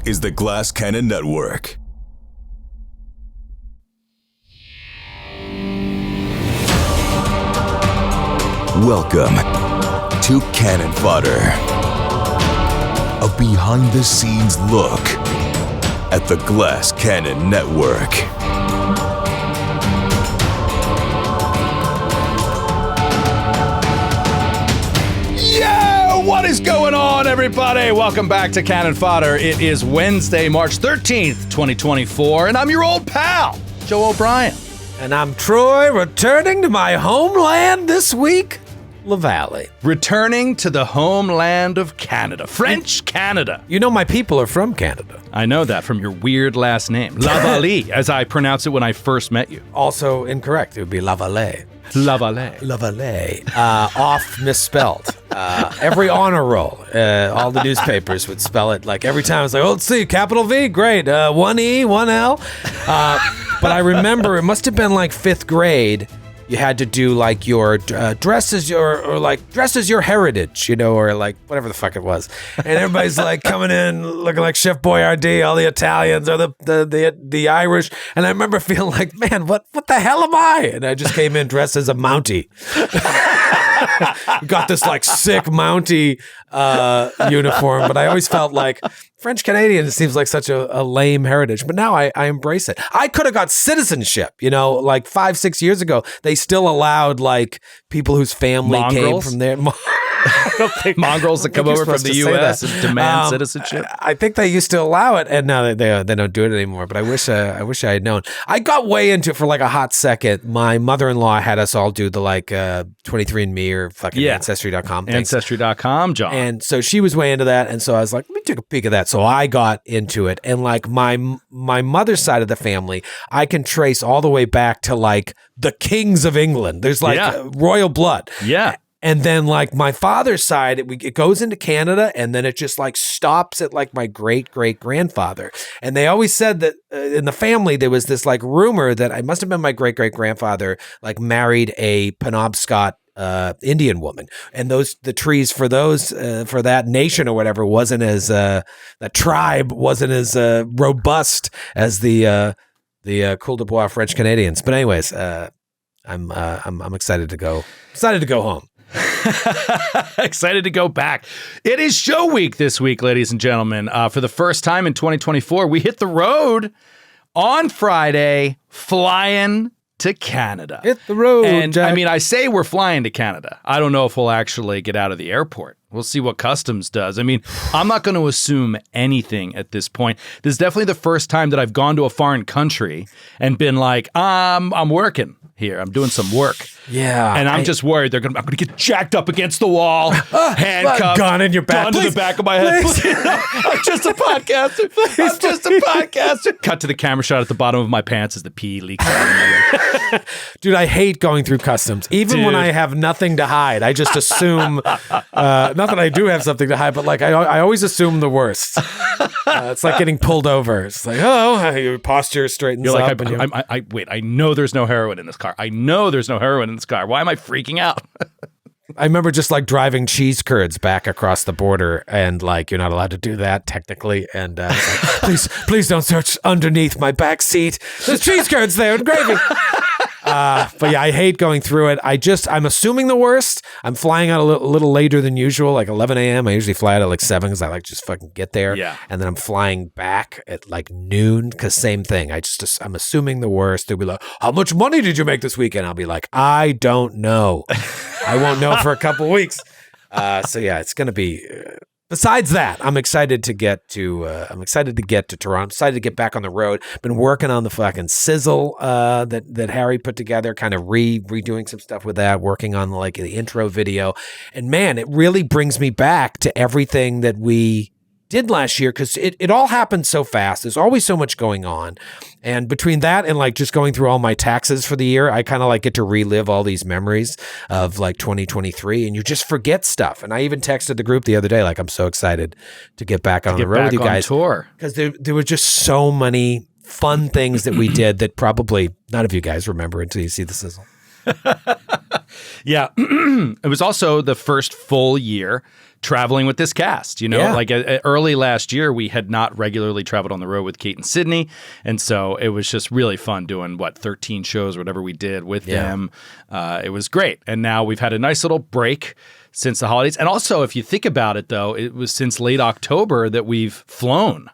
is the Glass Cannon Network. Welcome to Cannon Fodder, a behind-the-scenes look at the Glass Cannon Network. What is going on, everybody? Welcome back to Cannon Fodder. It is Wednesday, March 13th, 2024, and I'm your old pal, Joe O'Brien. And I'm Troy, returning to my homeland this week, Lavallee. Returning to the homeland of Canada, French Canada. You know my people are from Canada. I know that from your weird last name, Lavallee, as I pronounced it when I first met you. Also incorrect. It would be Lavallee. Lavallee. Lavallee. Off misspelled. Every honor roll, all the newspapers would spell it like every time. It's like, oh, let's see, capital V, great. One E, one L. But I remember it must have been like fifth grade. You had to do like your dress as your heritage, you know, or like whatever the fuck it was. And everybody's like coming in looking like Chef Boyardee, all the Italians or the Irish. And I remember feeling like, man, what the hell am I? And I just came in dressed as a Mountie. Got this like sick Mountie uniform, but I always felt like French Canadian seems like such a lame heritage, but now I embrace it. I could have got citizenship, you know, like 5-6 years ago. They still allowed like people whose family came from there. I don't think mongrels that come over from the U.S. and demand citizenship. I think they used to allow it, and now they don't do it anymore. But I wish I had known. I got way into it for like a hot second. My mother-in-law had us all do the like 23andMe or fucking Ancestry.com thing. Ancestry.com, John. And so she was way into that, and so I was like, let me take a peek of that. So I got into it, and like my mother's side of the family, I can trace all the way back to like the kings of England. There's like royal blood. Yeah. And then like my father's side, it goes into Canada, and then it just like stops at like my great-great-grandfather. And they always said that in the family, there was this like rumor that I must have been my great-great-grandfather like married a Penobscot Indian woman, and the trees for that nation or whatever wasn't as that tribe wasn't as robust as the Coul de Bois French Canadians. But anyways, I'm excited to go home. Excited to go back. It is show week this week, ladies and gentlemen. For the first time in 2024, we hit the road on Friday, flying to Canada. Hit the road, and Jack. I mean, I say we're flying to Canada. I don't know if we'll actually get out of the airport. We'll see what customs does. I mean, I'm not going to assume anything at this point. This is definitely the first time that I've gone to a foreign country and been like, I'm working here. I'm doing some work. Yeah. And I'm just worried I'm going to get jacked up against the wall, handcuffed, gun in your back. gun to the back of my head. I'm just a podcaster. I'm just a podcaster. Cut to the camera shot at the bottom of my pants as the pee leaks out. Dude, I hate going through customs. Even when I have nothing to hide, I just assume, not that I do have something to hide, but like I always assume the worst. It's like getting pulled over. It's like, your posture straightens You're up. like, wait, I know there's no heroin in this car. I know there's no heroin in this car. Why am I freaking out? I remember just like driving cheese curds back across the border, and like you're not allowed to do that technically. And like, please don't search underneath my back seat. There's cheese curds there and gravy. But yeah, I hate going through it. I'm assuming the worst. I'm flying out a little later than usual, like 11 a.m. I usually fly out at like 7 because I like just fucking get there. Yeah. And then I'm flying back at like noon because same thing. I'm assuming the worst. They'll be like, how much money did you make this weekend? I'll be like, I don't know. I won't know for a couple weeks. So yeah, it's going to be... Besides that, I'm excited to get to Toronto. I'm excited to get back on the road. Been working on the fucking sizzle that Harry put together, kind of redoing some stuff with that, working on like the intro video. And man, it really brings me back to everything that we did last year, because it all happened so fast. There's always so much going on. And between that and like just going through all my taxes for the year, I kind of like get to relive all these memories of like 2023, and you just forget stuff. And I even texted the group the other day, like, I'm so excited to get back on the road with you guys. Tour. Because there were just so many fun things that we did that probably none of you guys remember until you see the sizzle. Yeah. It was also the first full year traveling with this cast. Like early last year, we had not regularly traveled on the road with Kate and Sydney. And so it was just really fun doing 13 shows, whatever we did with them. It was great. And now we've had a nice little break since the holidays. And also, if you think about it, though, it was since late October that we've flown.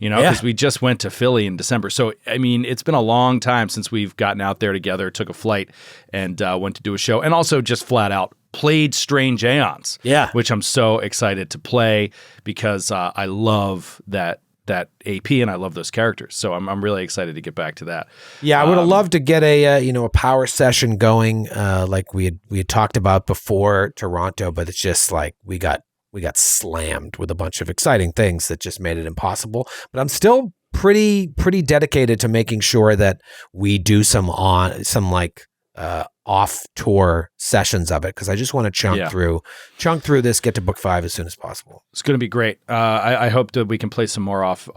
Because we just went to Philly in December. So, I mean, it's been a long time since we've gotten out there together, took a flight, and went to do a show. And also just flat out played Strange Aeons, which I'm so excited to play because I love that AP and I love those characters. So I'm really excited to get back to that. Yeah, I would have loved to get a power session going like we had talked about before Toronto, but it's just like we got slammed with a bunch of exciting things that just made it impossible. But I'm still pretty dedicated to making sure that we do some off tour sessions of it because I just want to chunk through this, get to book 5 as soon as possible. It's going to be great. I hope that we can play some more off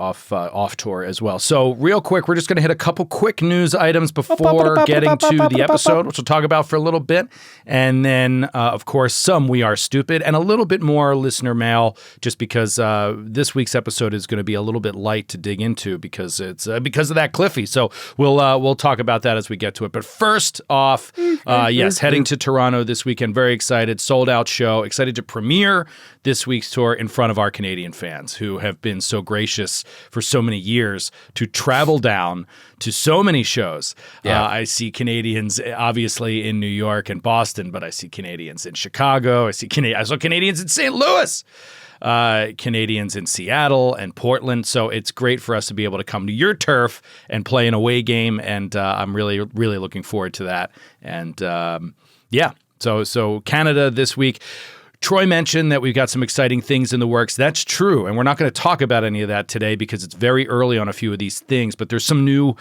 tour as well. So real quick, we're just going to hit a couple quick news items before getting to the episode, which we'll talk about for a little bit. And then, of course, some We Are Stupid and a little bit more listener mail just because this week's episode is going to be a little bit light to dig into because it's because of that Cliffy. So we'll talk about that as we get to it. But first off, yes, heading to Toronto this weekend. Very excited. Sold out show. Excited to premiere this week's tour in front of our Canadian fans who have been so gracious for so many years to travel down to so many shows. I see Canadians obviously in New York and Boston, but I see Canadians in Chicago. I saw Canadians in St. Louis. Canadians in Seattle and Portland. So it's great for us to be able to come to your turf and play an away game. And I'm really, really looking forward to that. And so Canada this week. Troy mentioned that we've got some exciting things in the works. That's true. And we're not going to talk about any of that today because it's very early on a few of these things, but there's some new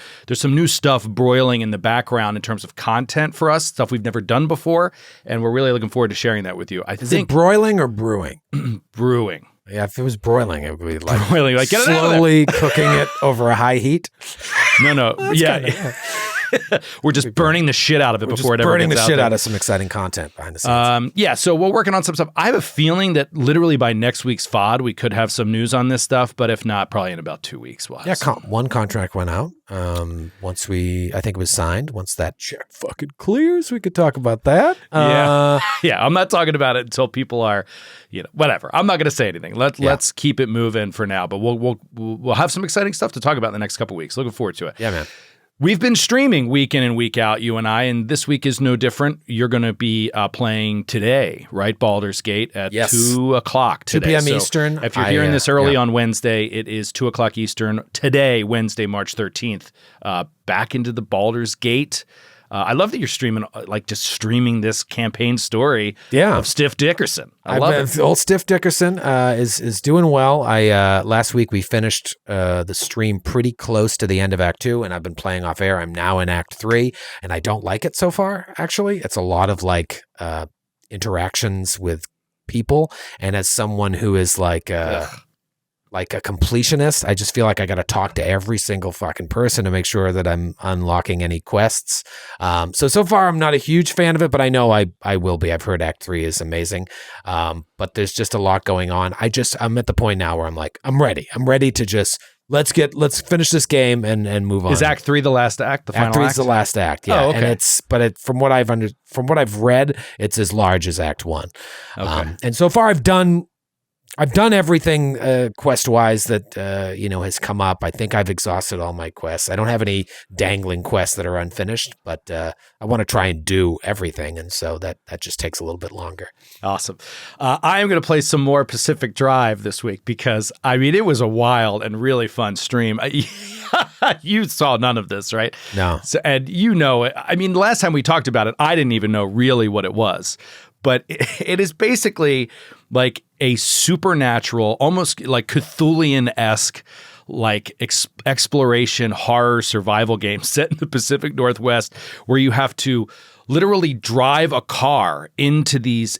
stuff broiling in the background in terms of content for us, stuff we've never done before. And we're really looking forward to sharing that with you. Is it broiling or brewing? Brewing. Yeah, if it was broiling, it would be like, broiling, like get slowly cooking it over a high heat. No. Yeah. We're just burning the shit out of it before it ever gets out. Burning the shit out of some exciting content behind the scenes. So we're working on some stuff. I have a feeling that literally by next week's FOD, we could have some news on this stuff, but if not, probably in about 2 weeks. We'll have one contract went out. Once I think it was signed. Once that check fucking clears, we could talk about that. Yeah. I'm not talking about it until people are, whatever. I'm not going to say anything. Let's keep it moving for now, but we'll have some exciting stuff to talk about in the next couple weeks. Looking forward to it. Yeah, man. We've been streaming week in and week out, you and I, and this week is no different. You're going to be playing today, right? Baldur's Gate at 2 o'clock today. 2 p.m. Eastern. If you're hearing this early on Wednesday, it is 2 o'clock Eastern today, Wednesday, March 13th. Back into the Baldur's Gate. I love that you're streaming this campaign story of Stiff Dickerson. I love it. Old Stiff Dickerson is doing well. Last week we finished the stream pretty close to the end of Act 2, and I've been playing off air. I'm now in Act 3, and I don't like it so far, actually. It's a lot of interactions with people, and as someone who is like a completionist, I just feel like I got to talk to every single fucking person to make sure that I'm unlocking any quests. So far I'm not a huge fan of it, but I know I will be. I've heard Act 3 is amazing. But there's just a lot going on. I'm at the point now where I'm like, I'm ready. I'm ready to just let's finish this game and move on. Is Act 3 the last act? The final Act 3 is the last act. Yeah. Oh, okay. And from what I've read, it's as large as Act 1. Okay. And so far I've done everything quest-wise that has come up. I think I've exhausted all my quests. I don't have any dangling quests that are unfinished, but I want to try and do everything, and so that just takes a little bit longer. Awesome. I am going to play some more Pacific Drive this week because, it was a wild and really fun stream. You saw none of this, right? No. So, and it. The last time we talked about it, I didn't even know really what it was. But it is basically like a supernatural, almost like Cthulhian-esque, exploration, horror, survival game set in the Pacific Northwest where you have to literally drive a car into these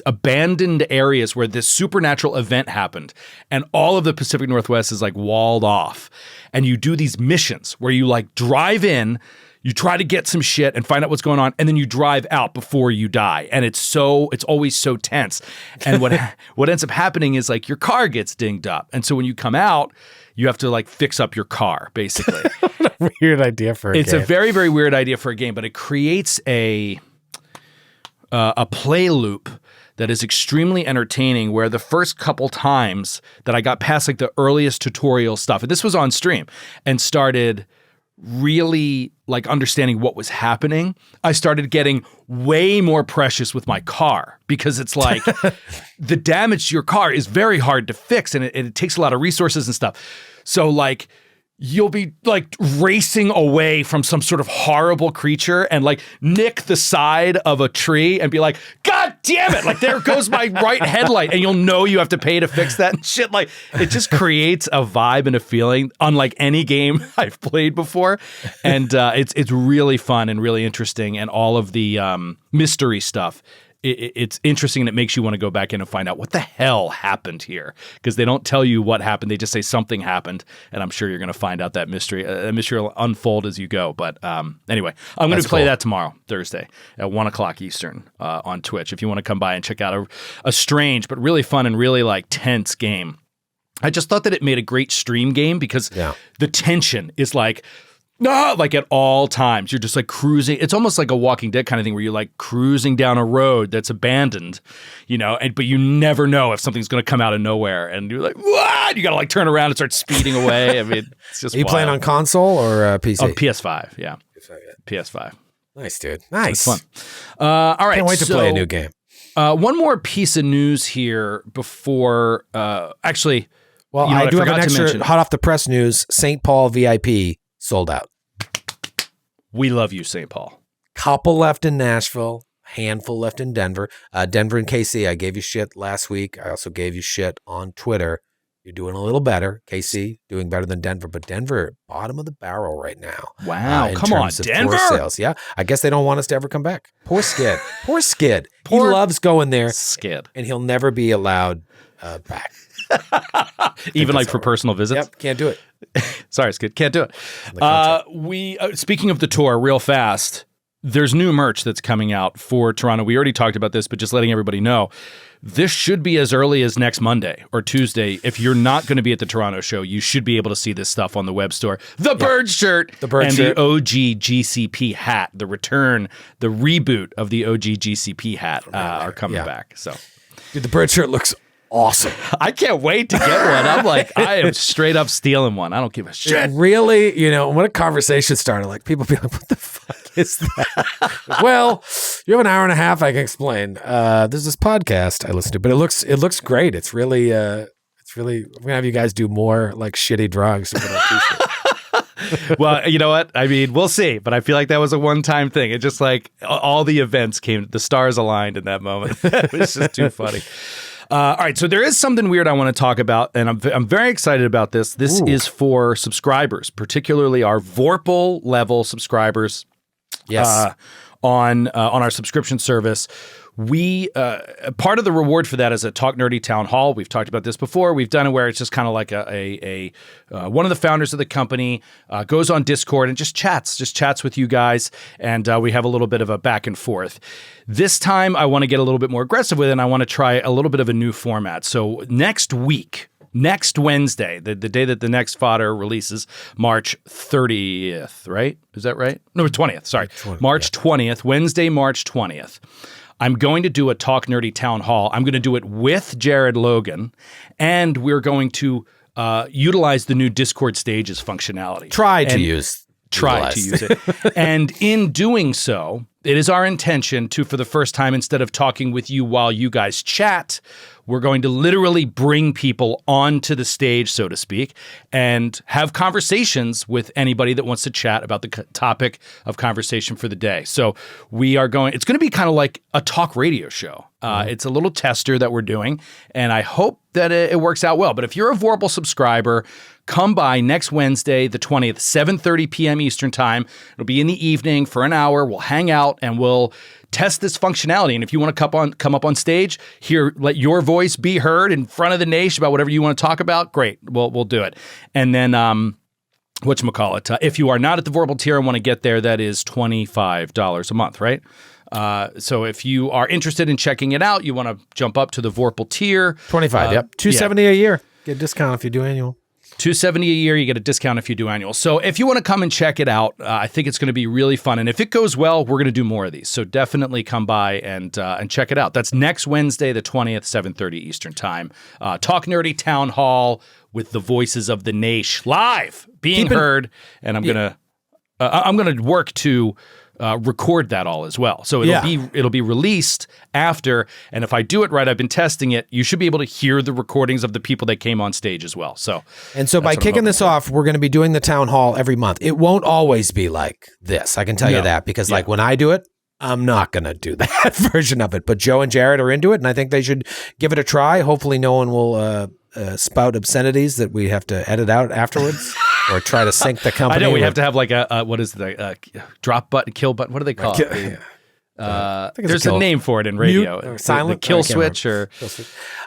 abandoned areas where this supernatural event happened. And all of the Pacific Northwest is walled off. And you do these missions where you drive in, you try to get some shit and find out what's going on, and then you drive out before you die. And it's always so tense. And what ends up happening is like your car gets dinged up. And so when you come out, you have to like fix up your car, basically. What a weird idea for a game. It's a very, very weird idea for a game, but it creates a play loop that is extremely entertaining, where the first couple times that I got past like the earliest tutorial stuff, and this was on stream, and started really like understanding what was happening, I started getting way more precious with my car, because it's like the damage to your car is very hard to fix, and it takes a lot of resources and stuff. So like you'll be like racing away from some sort of horrible creature and like nick the side of a tree and be like, God damn it, like there goes my right headlight, and you'll know you have to pay to fix that and shit. Like it just creates a vibe and a feeling unlike any game I've played before. And it's really fun and really interesting, and all of the mystery stuff. It's interesting, and it makes you want to go back in and find out what the hell happened here, because they don't tell you what happened. They just say something happened, and I'm sure you're going to find out that mystery. That mystery will unfold as you go. But anyway, I'm going to play that tomorrow, Thursday, at 1:00 Eastern on Twitch. If you want to come by and check out a strange but really fun and really like tense game. I just thought that it made a great stream game, because the tension is like, like at all times. You're just like cruising. It's almost like a Walking Dead kind of thing, where you're like cruising down a road that's abandoned, but you never know if something's going to come out of nowhere, and you're like, what? You got to like turn around and start speeding away. I mean, it's just Are you wild. playing on console or PC? Oh, PS5, yeah. PS5. Nice, dude. Nice. It's fun. All right. Can't wait to play a new game. One more piece of news here before, actually. Well, I do have an extra hot off the press news. St. Paul VIP sold out. We love you, St. Paul. Couple left in Nashville, handful left in Denver. Denver and KC, I gave you shit last week. I also gave you shit on Twitter. You're doing a little better. KC doing better than Denver, but Denver, bottom of the barrel right now. Wow, come on, Denver. Sales. Yeah, I guess they don't want us to ever come back. Poor Skid. Poor Skid. He loves going there. Skid. And he'll never be allowed back. Even like for personal visits? Yep, can't do it. Sorry, Skid, can't do it. We speaking of the tour, real fast, there's new merch that's coming out for Toronto. We already talked about this, but just letting everybody know, this should be as early as next Monday or Tuesday. If you're not going to be at the Toronto show, you should be able to see this stuff on the web store. The bird shirt, the OG GCP hat, the return, the reboot of the OG GCP hat are coming back. So, dude, the bird shirt looks awesome. I can't wait to get one. I'm like, I am straight up stealing one. I don't give a shit. Really, when a conversation started, like people be like, what the fuck is that? Well, you have an hour and a half, I can explain. There's this podcast I listen to, but it looks great. It's really, I'm going to have you guys do more like shitty drugs. Well, you know what? I mean, we'll see, but I feel like that was a one-time thing. It just like all the events the stars aligned in that moment. It was just too funny. All right, so there is something weird I want to talk about, and I'm very excited about this. This is for subscribers, particularly our Vorpal level subscribers. Yes, on our subscription service. We part of the reward for that is a Talk Nerdy Town Hall. We've talked about this before. We've done it where it's just kind of like a one of the founders of the company goes on Discord and just chats with you guys, and we have a little bit of a back and forth. This time, I want to get a little bit more aggressive with it, and I want to try a little bit of a new format. So next Wednesday, the day that the next fodder releases, March 30th, right? Is that right? No, 20th, sorry. March 20th, Wednesday, March 20th. I'm going to do a Talk Nerdy Town Hall. I'm going to do it with Jared Logan, and we're going to utilize the new Discord Stages functionality. Try to use it. And in doing so, it is our intention to, for the first time, instead of talking with you while you guys chat, we're going to literally bring people onto the stage, so to speak, and have conversations with anybody that wants to chat about the topic of conversation for the day. So it's going to be kind of like a talk radio show. It's a little tester that we're doing, and I hope that it works out well. But if you're a Vorpal subscriber, come by next Wednesday, the 20th, 7:30 p.m. Eastern time. It'll be in the evening for an hour. We'll hang out and we'll test this functionality. And if you want to come up on stage, let your voice be heard in front of the Naish about whatever you want to talk about, great. We'll do it. And then whatchamacallit. If you are not at the Vorpal tier and want to get there, that is $25 a month, right? So if you are interested in checking it out, you want to jump up to the Vorpal tier. 25, yep. $270 a year. Get a discount if you do annual. $270 a year, you get a discount if you do annual. So if you want to come and check it out, I think it's going to be really fun. And if it goes well, we're going to do more of these. So definitely come by and check it out. That's next Wednesday, the 20th, 7:30 Eastern Time. Talk Nerdy Town Hall with the voices of the Naish live being heard. And I'm gonna work to record that all as well. So it'll be released after, and if I do it right, I've been testing it, you should be able to hear the recordings of the people that came on stage as well. So by kicking this off, we're going to be doing the town hall every month. It won't always be like this. I can tell you that, because like when I do it, I'm not going to do that version of it. But Joe and Jared are into it, and I think they should give it a try. Hopefully no one will spout obscenities that we have to edit out afterwards. Or try to sync the company. I know we have to have like a what is the drop button, kill button? What do they call it? There's a name for it in radio. Mute, silent, the kill switch or.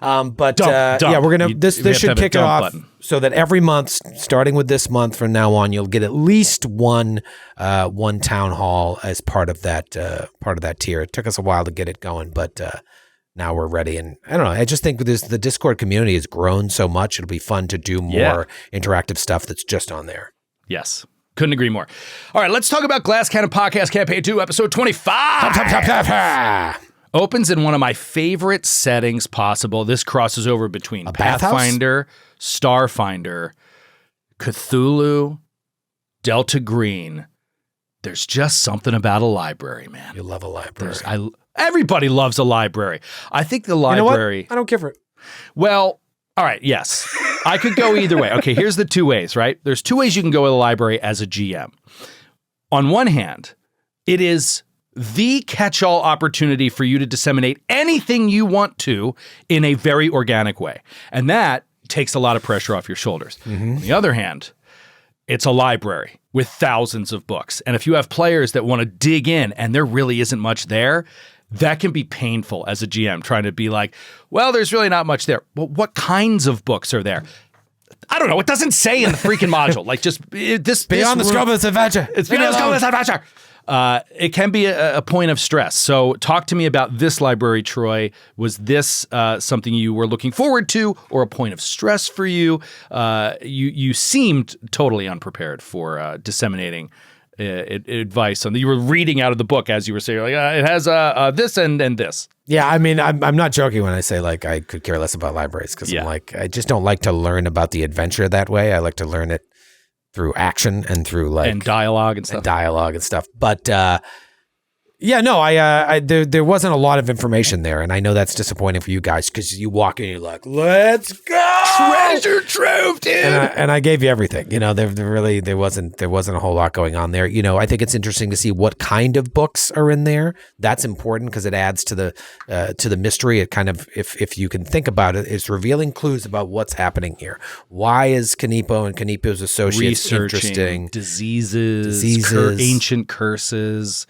Dump. We're gonna this should kick it off button. So that every month, starting with this month from now on, you'll get at least one town hall as part of that tier. It took us a while to get it going, but. Now we're ready. And I don't know. I just think the Discord community has grown so much. It'll be fun to do more interactive stuff that's just on there. Yes. Couldn't agree more. All right. Let's talk about Glass Cannon Podcast Campaign 2, Episode 25. Opens in one of my favorite settings possible. This crosses over between Pathfinder, Starfinder, Cthulhu, Delta Green. There's just something about a library, man. You love a library. Everybody loves a library. I think the library... You know what? I don't care for it. Well, all right, yes. I could go either way. Okay, here's the two ways, right? There's two ways you can go with a library as a GM. On one hand, it is the catch-all opportunity for you to disseminate anything you want to in a very organic way. And that takes a lot of pressure off your shoulders. Mm-hmm. On the other hand, it's a library with thousands of books. And if you have players that want to dig in and there really isn't much there, that can be painful as a GM, trying to be like, well, there's really not much there. Well, what kinds of books are there? I don't know. It doesn't say in the freaking module. Like, just this beyond the scope of this adventure. It's beyond the scope of this adventure. It can be a point of stress. So talk to me about this library, Troy. Was this something you were looking forward to or a point of stress for you? You seemed totally unprepared for disseminating advice on you were reading out of the book as you were saying, like, it has this and this. Yeah, I mean, I'm not joking when I say like I could care less about libraries, because I'm like, I just don't like to learn about the adventure that way. I like to learn it through action and through like dialogue and stuff. But there wasn't a lot of information there, and I know that's disappointing for you guys because you walk in and you're like, let's go, treasure trove, dude. And I gave you everything. You know, there wasn't a whole lot going on there. You know, I think it's interesting to see what kind of books are in there. That's important because it adds to the mystery. It kind of, if you can think about it, it's revealing clues about what's happening here. Why is Kanipo and Kanipo's associates interesting? Diseases, ancient curses.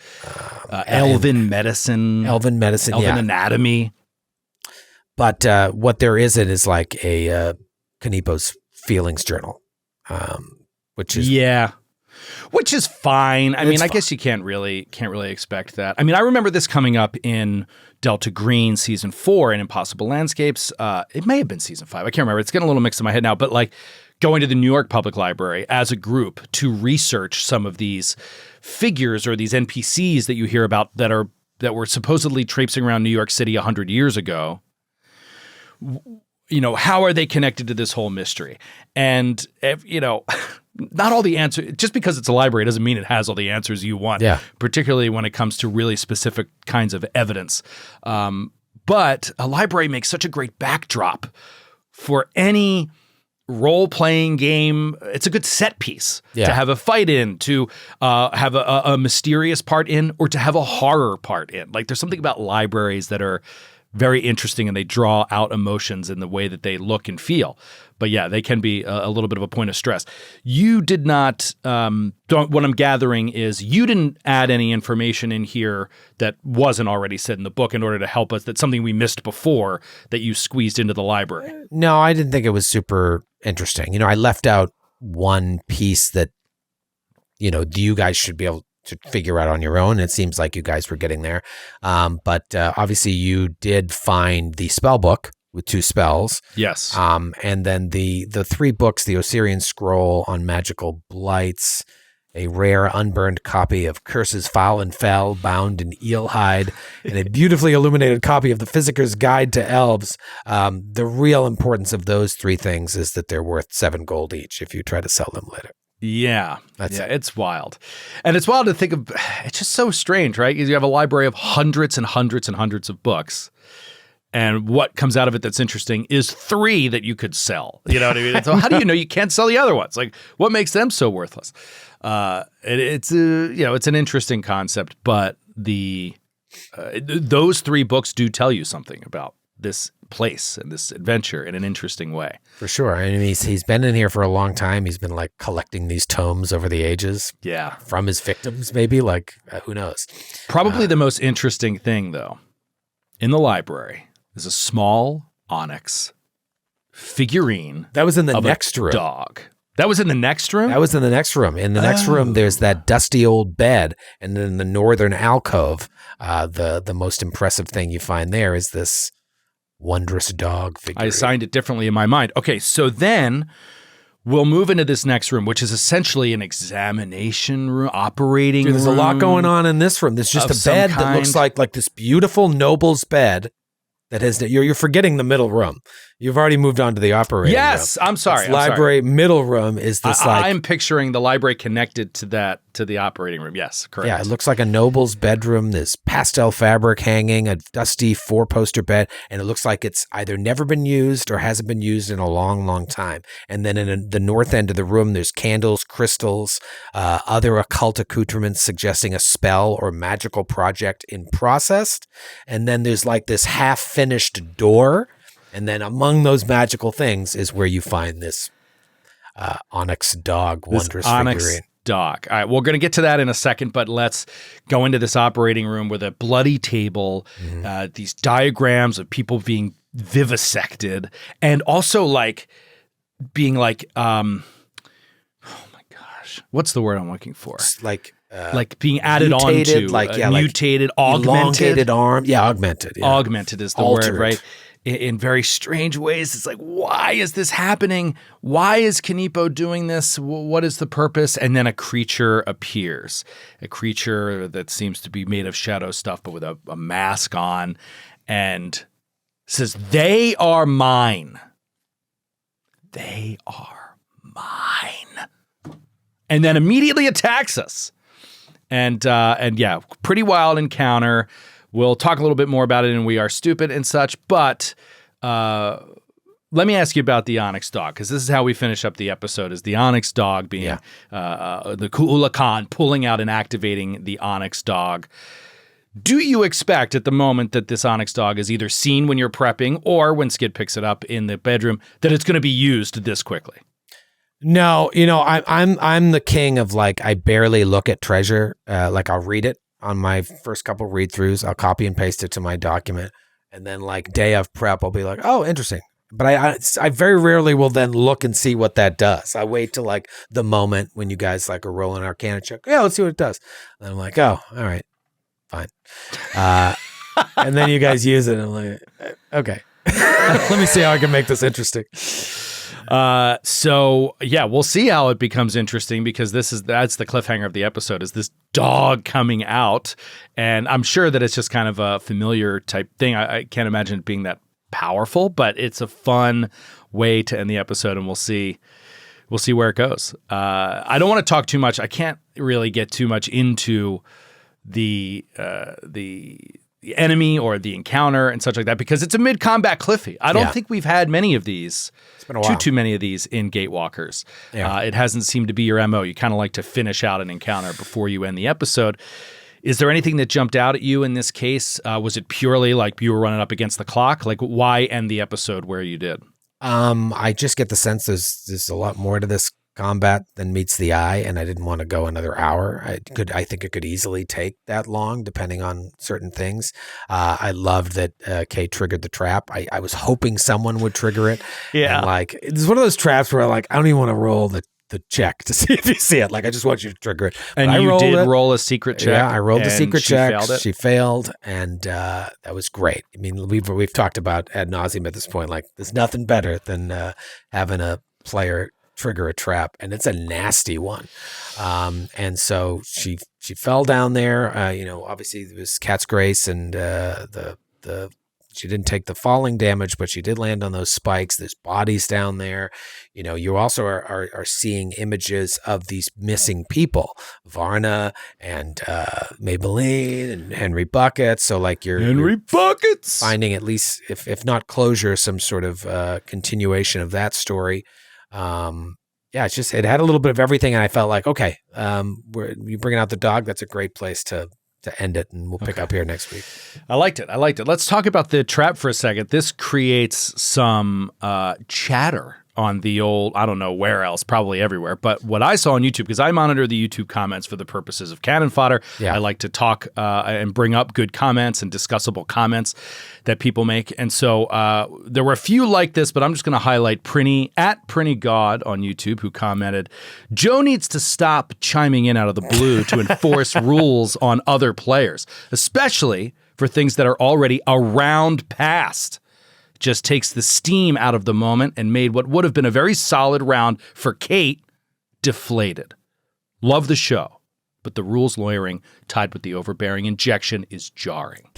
Elven medicine, elven anatomy. But what there isn't is like a Kanipo's feelings journal, which is fine. I mean, I guess you can't really expect that. I mean, I remember this coming up in Delta Green season 4 and Impossible Landscapes. It may have been season 5. I can't remember. It's getting a little mixed in my head now. But like going to the New York Public Library as a group to research some of these figures or these NPCs that you hear about that were supposedly traipsing around New York City 100 years ago. You know, how are they connected to this whole mystery? And, you know, not all the answers, just because it's a library doesn't mean it has all the answers you want, particularly when it comes to really specific kinds of evidence. But a library makes such a great backdrop for any role-playing game. It's a good set piece to have a fight in, to have a mysterious part in, or to have a horror part in. Like, there's something about libraries that are very interesting, and they draw out emotions in the way that they look and feel. But yeah, they can be a little bit of a point of stress. You did not, what I'm gathering is you didn't add any information in here that wasn't already said in the book in order to help us, that's something we missed before that you squeezed into the library. No, I didn't think it was super interesting. You know, I left out one piece that, you guys should be able to figure out on your own. It seems like you guys were getting there. But obviously you did find the spell book with 2 spells. Yes. And then the 3 books, the Osirian Scroll on Magical Blights, a rare unburned copy of Curses Foul and Fell bound in eel hide, and a beautifully illuminated copy of the Physiker's Guide to Elves. The real importance of those 3 things is that they're worth 7 gold each if you try to sell them later. Yeah. That's it. It's wild. And it's wild to think of. It's just so strange, right? Because you have a library of hundreds and hundreds and hundreds of books. And what comes out of it that's interesting is 3 that you could sell. You know what I mean? So how do you know you can't sell the other ones? Like, what makes them so worthless? It's an interesting concept, but those 3 books do tell you something about this place and this adventure in an interesting way. For sure. I mean, he's been in here for a long time. He's been like collecting these tomes over the ages. Yeah. From his victims, maybe. Like, who knows? Probably the most interesting thing, though, in the library is a small onyx figurine. That was in the next room. Dog. That was in the next room? That was in the next room. In the next room, there's that dusty old bed. And then the northern alcove, the most impressive thing you find there is this wondrous dog figurine. I assigned it differently in my mind. Okay, so then we'll move into this next room, which is essentially an examination room, operating room. There's a lot going on in this room. There's just a bed that looks like this beautiful noble's bed that has, you're forgetting the middle room. You've already moved on to the operating room. Yes, I'm sorry. Library middle room is this I'm picturing the library connected to the operating room. Yes, correct. Yeah, it looks like a noble's bedroom. There's pastel fabric hanging, a dusty 4-poster bed, and it looks like it's either never been used or hasn't been used in a long, long time. And then in the north end of the room, there's candles, crystals, other occult accoutrements suggesting a spell or magical project in process. And then there's like this half-finished door. And then among those magical things is where you find this onyx dog, wondrous figurine. Dog. All right, we're going to get to that in a second, but let's go into this operating room with a bloody table, these diagrams of people being vivisected, and also like being like, oh my gosh, what's the word I'm looking for? Like being added mutated, onto, mutated, augmented. Elongated arm. Yeah, augmented. Yeah. Augmented is the Altered. word, right? In very strange ways. It's like, why is this happening? Why is Kanipo doing this? What is the purpose? And then a creature appears, a creature that seems to be made of shadow stuff, but with a mask on, and says, "They are mine. They are mine." And then immediately attacks us. And yeah, pretty wild encounter. We'll talk a little bit more about it in We Are Stupid and such, but let me ask you about the Onyx Dog, because this is how we finish up the episode, is the Onyx Dog being the Ku'ula Khan pulling out and activating the Onyx Dog. Do you expect at the moment that this Onyx Dog is either seen when you're prepping or when Skid picks it up in the bedroom that it's going to be used this quickly? No, I'm the king of like, I barely look at treasure. Like I'll read it on my first couple read throughs. I'll copy and paste it to my document. And then like day of prep, I'll be like, oh, interesting. But I very rarely will then look and see what that does. I wait till like the moment when you guys like are rolling Arcana check. Yeah, let's see what it does. And I'm like, oh, all right, fine. And then you guys use it and I'm like, okay, let me see how I can make this interesting. So yeah, we'll see how it becomes interesting, because that's the cliffhanger of the episode, is this dog coming out. And I'm sure that it's just kind of a familiar type thing. I can't imagine it being that powerful, but it's a fun way to end the episode, and we'll see where it goes. I don't want to talk too much. I can't really get too much into the enemy or the encounter and such like that, because it's a mid-combat Cliffy. I don't think we've had many of these. It's been a while. Too many of these in Gatewalkers. Yeah. It hasn't seemed to be your MO. You kind of like to finish out an encounter before you end the episode. Is there anything that jumped out at you in this case? Was it purely like you were running up against the clock? Like, why end the episode where you did? I just get the sense there's a lot more to this combat than meets the eye, and I didn't want to go another hour. I think it could easily take that long, depending on certain things. I loved that Kay triggered the trap. I was hoping someone would trigger it. Yeah, and like it's one of those traps where like I don't even want to roll the the check to see if you see it. Like, I just want you to trigger it. And but you did roll a secret check. Yeah, I rolled the secret check. Failed it. She failed, and that was great. I mean, we've talked about ad nauseum at this point. Like, there's nothing better than having a player trigger a trap, and it's a nasty one. And so she fell down there. Obviously it was Cat's Grace, and she didn't take the falling damage, but she did land on those spikes. There's bodies down there. You also are seeing images of these missing people, Varna and Maybelline and Henry Buckets. So like you're Buckets finding at least, if not closure, some sort of continuation of that story. It had a little bit of everything, and I felt like, okay, you bringing out the dog. That's a great place to end it, and we'll pick up here next week. I liked it. Let's talk about the trap for a second. This creates some chatter on the old, I don't know where else, probably everywhere. But what I saw on YouTube, because I monitor the YouTube comments for the purposes of Cannon Fodder, I like to talk and bring up good comments and discussable comments that people make. And so there were a few like this, but I'm just going to highlight Prinny God on YouTube, who commented, Joe needs to stop chiming in out of the blue to enforce rules on other players, especially for things that are already around past. Just takes the steam out of the moment and made what would have been a very solid round for Kate deflated. Love the show, but the rules lawyering tied with the overbearing injection is jarring.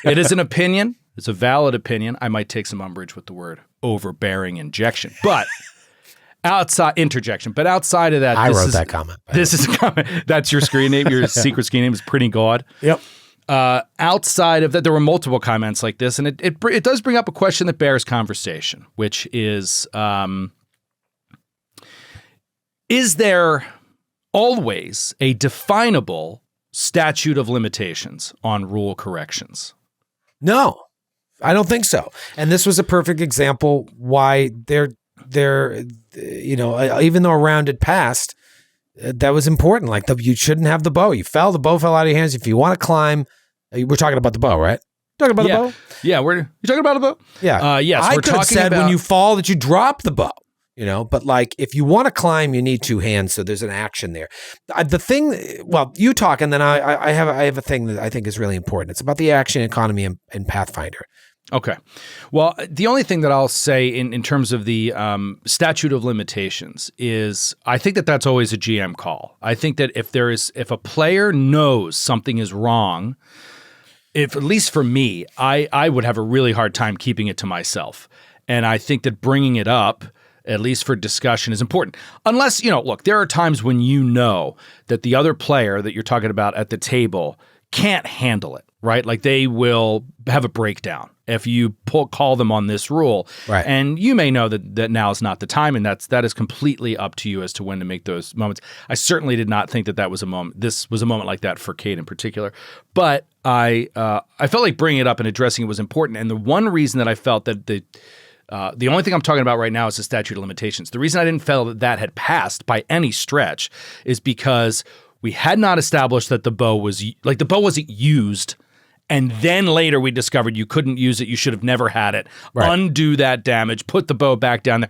It is an opinion. It's a valid opinion. I might take some umbrage with the word overbearing injection, but interjection. But outside of that, I wrote that comment. This is a comment. That's your screen name. Your secret screen name is Prinny God. Yep. Outside of that, there were multiple comments like this, and it does bring up a question that bears conversation, which is there always a definable statute of limitations on rule corrections? No, I don't think so. And this was a perfect example why they're even though a round had passed, that was important. Like you shouldn't have the bow. The bow fell out of your hands. If you want to climb, we're talking about the bow, right? Talking about the bow? Yeah, you talking about the bow? Yeah. Yes, I we're could have talking said about when you fall that you drop the bow, but like if you want to climb, you need two hands. So there's an action there. The thing, you talk, and then I have a thing that I think is really important. It's about the action economy in Pathfinder. Okay. Well, the only thing that I'll say in terms of the statute of limitations is I think that that's always a GM call. I think that if a player knows something is wrong, at least for me, I would have a really hard time keeping it to myself. And I think that bringing it up, at least for discussion, is important. Unless, look, there are times when you know that the other player that you're talking about at the table can't handle it, right? Like they will have a breakdown if you call them on this rule. Right. And you may know that now is not the time, and that is completely up to you as to when to make those moments. I certainly did not think that was a moment. This was a moment like that for Kate in particular. But I felt like bringing it up and addressing it was important. And the one reason that I felt that the only thing I'm talking about right now is the statute of limitations. The reason I didn't feel that had passed by any stretch is because we had not established that the bow wasn't used. And then later we discovered you couldn't use it. You should have never had it. Right. Undo that damage, put the bow back down there.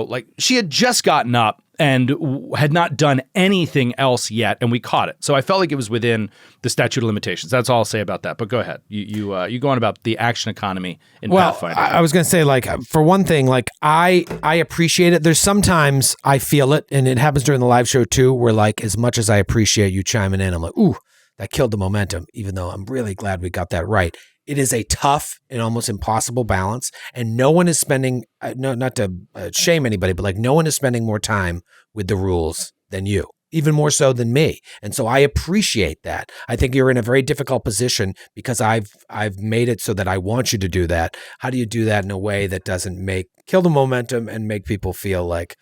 Like she had just gotten up and had not done anything else yet, and we caught it. So I felt like it was within the statute of limitations. That's all I'll say about that. But go ahead. You go on about the action economy in Pathfinder. I was going to say, for one thing, I appreciate it. There's sometimes I feel it, and it happens during the live show too, where as much as I appreciate you chiming in, I'm like, ooh, that killed the momentum, even though I'm really glad we got that right. It is a tough and almost impossible balance, and no one is spending, not to shame anybody, but no one is spending more time with the rules than you, even more so than me. And so I appreciate that. I think you're in a very difficult position because I've made it so that I want you to do that. How do you do that in a way that doesn't kill the momentum and make people feel like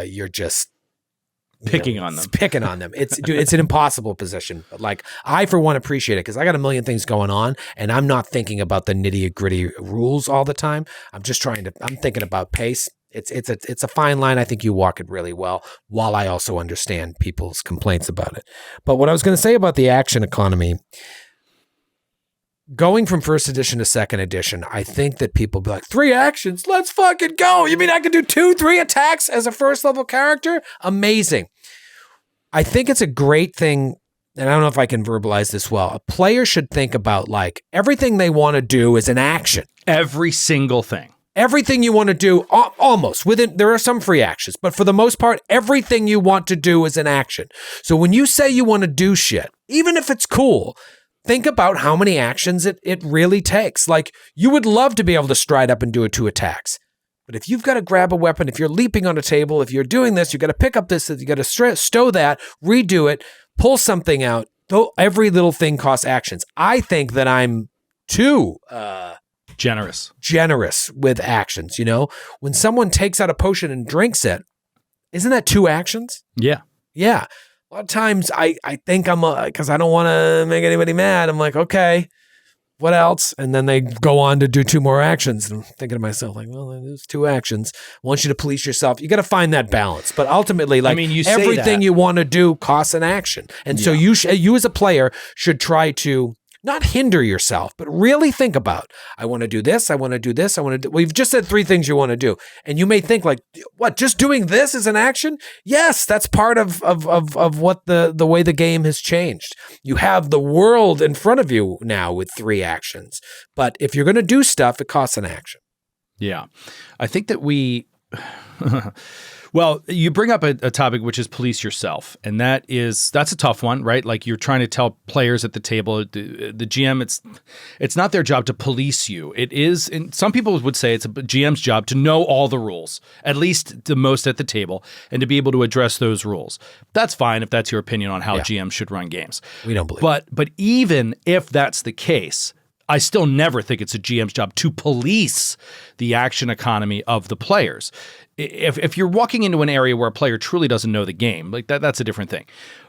you're just picking on them. It's an impossible position. But I, for one, appreciate it because I got a million things going on and I'm not thinking about the nitty gritty rules all the time. I'm thinking about pace. It's a fine line. I think you walk it really well while I also understand people's complaints about it. But what I was going to say about the action economy, going from first edition to second edition, I think that people be like, 3 actions, let's fucking go. You mean I can do 2-3 attacks as a first level character? Amazing. I think it's a great thing, and I don't know if I can verbalize this well. A player should think about like everything they want to do is an action. Every single thing. Everything you want to do, almost within, there are some free actions, but for the most part, everything you want to do is an action. So when you say you want to do shit, even if it's cool, think about how many actions it really takes. Like, you would love to be able to stride up and do 2 attacks. But if you've got to grab a weapon, if you're leaping on a table, if you're doing this, you got to pick up this, you got to stow that, redo it, pull something out. Though every little thing costs actions. I think that I'm too generous with actions. You know, when someone takes out a potion and drinks it, isn't that 2 actions? Yeah. Yeah. A lot of times I think because I don't want to make anybody mad. I'm like, okay, what else? And then they go on to do 2 more actions. And I'm thinking to myself, like, well, there's 2 actions. I want you to police yourself. You got to find that balance. But ultimately, like, you say everything that. you want to do costs an action. And so you as a player should try to not hinder yourself, but really think about, I want to do this. I want to do this. I want to do, well, you've just said 3 things you want to do. And you may think like, what, just doing this is an action? Yes, that's part of what the way the game has changed. You have the world in front of you now with 3 actions. But if you're going to do stuff, it costs an action. Yeah. I think that well, you bring up a topic which is police yourself, and that's a tough one, right? Like, you're trying to tell players at the table, the GM, it's not their job to police you. It is, and some people would say it's a GM's job to know all the rules, at least the most at the table, and to be able to address those rules. That's fine if that's your opinion on how GMs should run games. We don't believe But even if that's the case, I still never think it's a GM's job to police the action economy of the players. If you're walking into an area where a player truly doesn't know the game, like that's a different thing.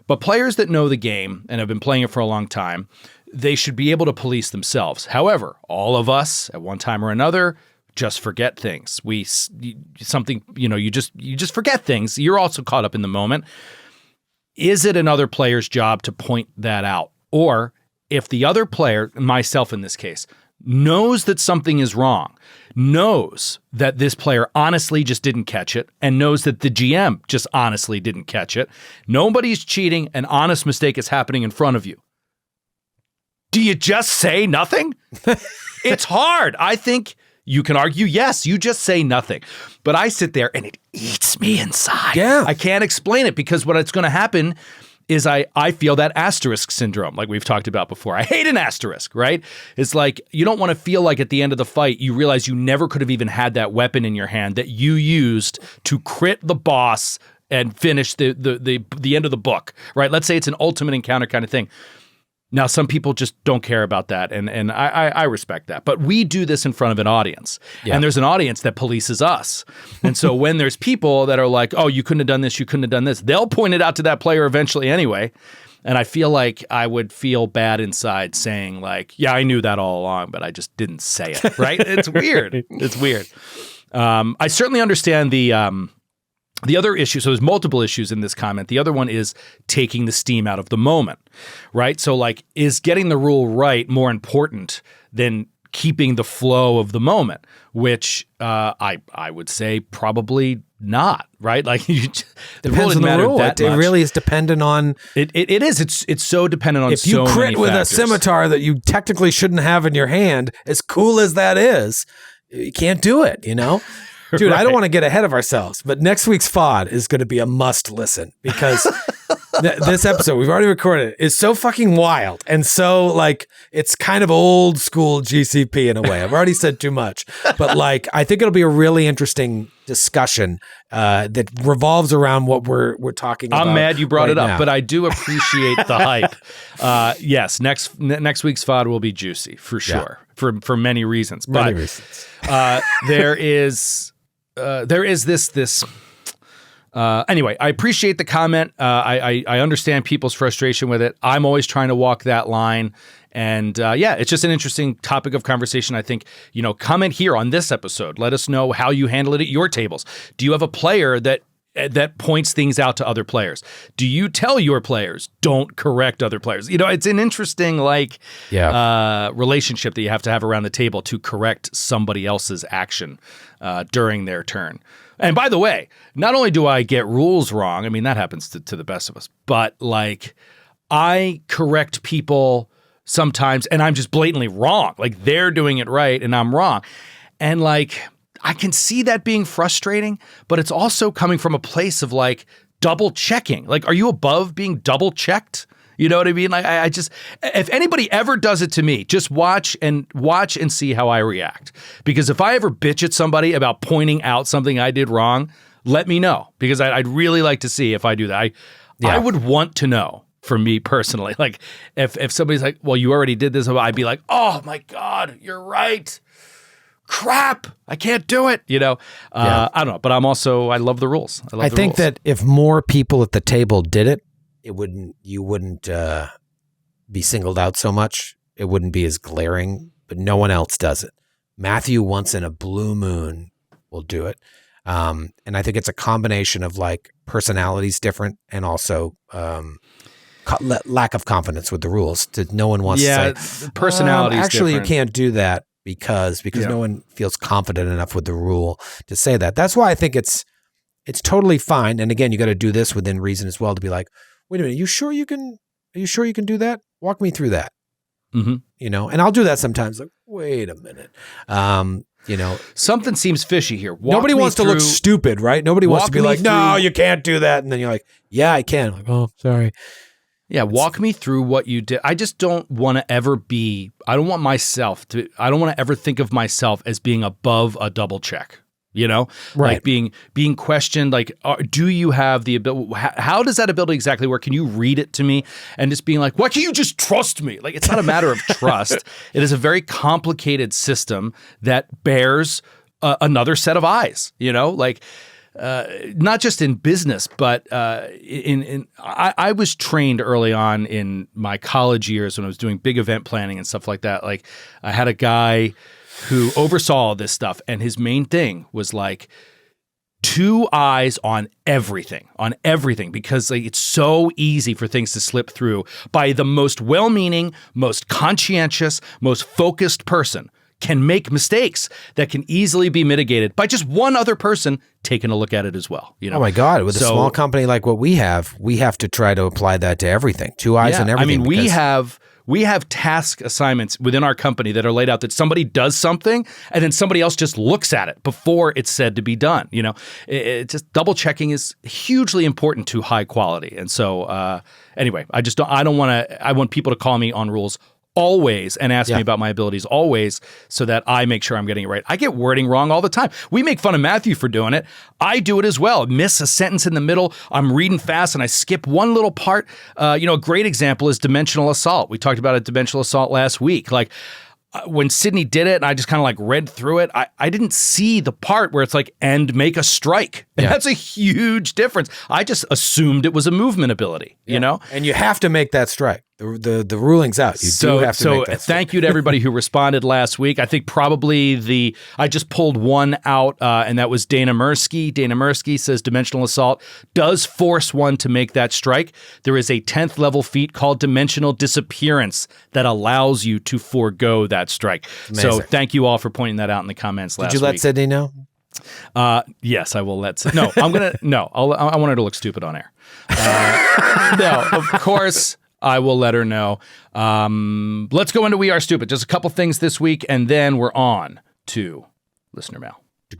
But players that know the game and have been playing it for a long time, they should be able to police themselves. However, all of us at one time or another just forget things. You just forget things. You're also caught up in the moment. Is it another player's job to point that out? Or if the other player, myself in this case, knows that something is wrong, knows that this player honestly just didn't catch it, and knows that the GM just honestly didn't catch it, nobody's cheating, an honest mistake is happening in front of you. Do you just say nothing? It's hard. I think you can argue, yes, you just say nothing. But I sit there and it eats me inside. Yeah. I can't explain it, because what's going to happen is I feel that asterisk syndrome, like we've talked about before. I hate an asterisk, right? It's like, you don't want to feel like at the end of the fight, you realize you never could have even had that weapon in your hand that you used to crit the boss and finish the end of the book, right? Let's say it's an ultimate encounter kind of thing. Now, some people just don't care about that, and I respect that. But we do this in front of an audience, and there's an audience that polices us. And so when there's people that are like, oh, you couldn't have done this, you couldn't have done this, they'll point it out to that player eventually anyway. And I feel like I would feel bad inside saying like, yeah, I knew that all along, but I just didn't say it, right? It's weird. It's weird. I certainly understand the other issue, so there's multiple issues in this comment. The other one is taking the steam out of the moment, right? So like, is getting the rule right more important than keeping the flow of the moment? Which I would say probably not, right? Like, depends on the rule. It really is dependent on... It is. It's so dependent on so many factors. If you crit with a scimitar that you technically shouldn't have in your hand, as cool as that is, you can't do it, you know? Dude, right. I don't want to get ahead of ourselves, but next week's FOD is going to be a must listen, because this episode, we've already recorded it, is so fucking wild. And so like, it's kind of old school GCP in a way. I've already said too much, but like, I think it'll be a really interesting discussion that revolves around what we're talking about. I'm mad you brought it up, now. But I do appreciate the hype. Yes, next week's FOD will be juicy for sure, for many reasons. Many reasons. There is this. Anyway, I appreciate the comment. I understand people's frustration with it. I'm always trying to walk that line. And it's just an interesting topic of conversation. I think, comment here on this episode. Let us know how you handle it at your tables. Do you have a player that that points things out to other players? Do you tell your players, don't correct other players? It's an interesting relationship that you have to have around the table to correct somebody else's action during their turn. And by the way, not only do I get rules wrong, I mean, that happens to the best of us, but like I correct people sometimes and I'm just blatantly wrong. Like they're doing it right and I'm wrong. And like, I can see that being frustrating, but it's also coming from a place of like double checking. Like, are you above being double checked? You know what I mean? Like, I just, if anybody ever does it to me, just watch and see how I react. Because if I ever bitch at somebody about pointing out something I did wrong, let me know. Because I'd really like to see if I do that. I would want to know. For me personally, like if somebody's like, well, you already did this, I'd be like, oh my God, you're right. Crap, I can't do it. I don't know, but I love the rules. I think that if more people at the table did it, you wouldn't be singled out so much. It wouldn't be as glaring, but no one else does it. Matthew once in a blue moon will do it. And I think it's a combination of like personalities different and also, lack of confidence with the rules. No one wants to say personality. Actually, different. You can't do that because no one feels confident enough with the rule to say that. That's why I think it's totally fine. And again, you got to do this within reason as well to be like, wait a minute, are you sure you can do that? Walk me through that. Mm-hmm. And I'll do that sometimes. Like, wait a minute. Something seems fishy here. Nobody wants to look stupid, right? Nobody wants to be like, no, you can't do that. And then you're like, yeah, I can. I'm like, oh, sorry. Yeah, walk me through what you did. I just don't want to ever I don't want to ever think of myself as being above a double check, right. Like being questioned, like, do you have the ability, how does that ability exactly work? Can you read it to me? And just being like, why can't you just trust me? Like, it's not a matter of trust. It is a very complicated system that bears another set of eyes, not just in business, but I was trained early on in my college years when I was doing big event planning and stuff like that. Like I had a guy who oversaw all this stuff, and his main thing was like 2 eyes on everything, because like, it's so easy for things to slip through by the most well-meaning, most conscientious, most focused person. Can make mistakes that can easily be mitigated by just one other person taking a look at it as well. Oh my God. With a small company like what we have to try to apply that to everything. 2 eyes on everything. I mean, we have task assignments within our company that are laid out that somebody does something and then somebody else just looks at it before it's said to be done. It just double checking is hugely important to high quality. And so anyway, I want people to call me on rules always and ask me about my abilities always so that I make sure I'm getting it right. I get wording wrong all the time. We make fun of Matthew for doing it. I do it as well. Miss a sentence in the middle. I'm reading fast and I skip one little part. A great example is dimensional assault. We talked about a dimensional assault last week. Like when Sydney did it and I just kind of like read through it, I didn't see the part where it's like, and make a strike. And that's a huge difference. I just assumed it was a movement ability, And you have to make that strike. The ruling's out. You do have to make that strike. Thank you to everybody who responded last week. I think probably I just pulled one out, and that was Dana Mursky. Dana Mursky says dimensional assault does force one to make that strike. There is a 10th level feat called dimensional disappearance that allows you to forego that strike. Amazing. So thank you all for pointing that out in the comments last week. Did you let Sydney know? Yes, I will let. No, I'm gonna. No, I want her to look stupid on air. No, of course I will let her know. Let's go into We Are Stupid. Just a couple things this week, and then we're on to listener mail. We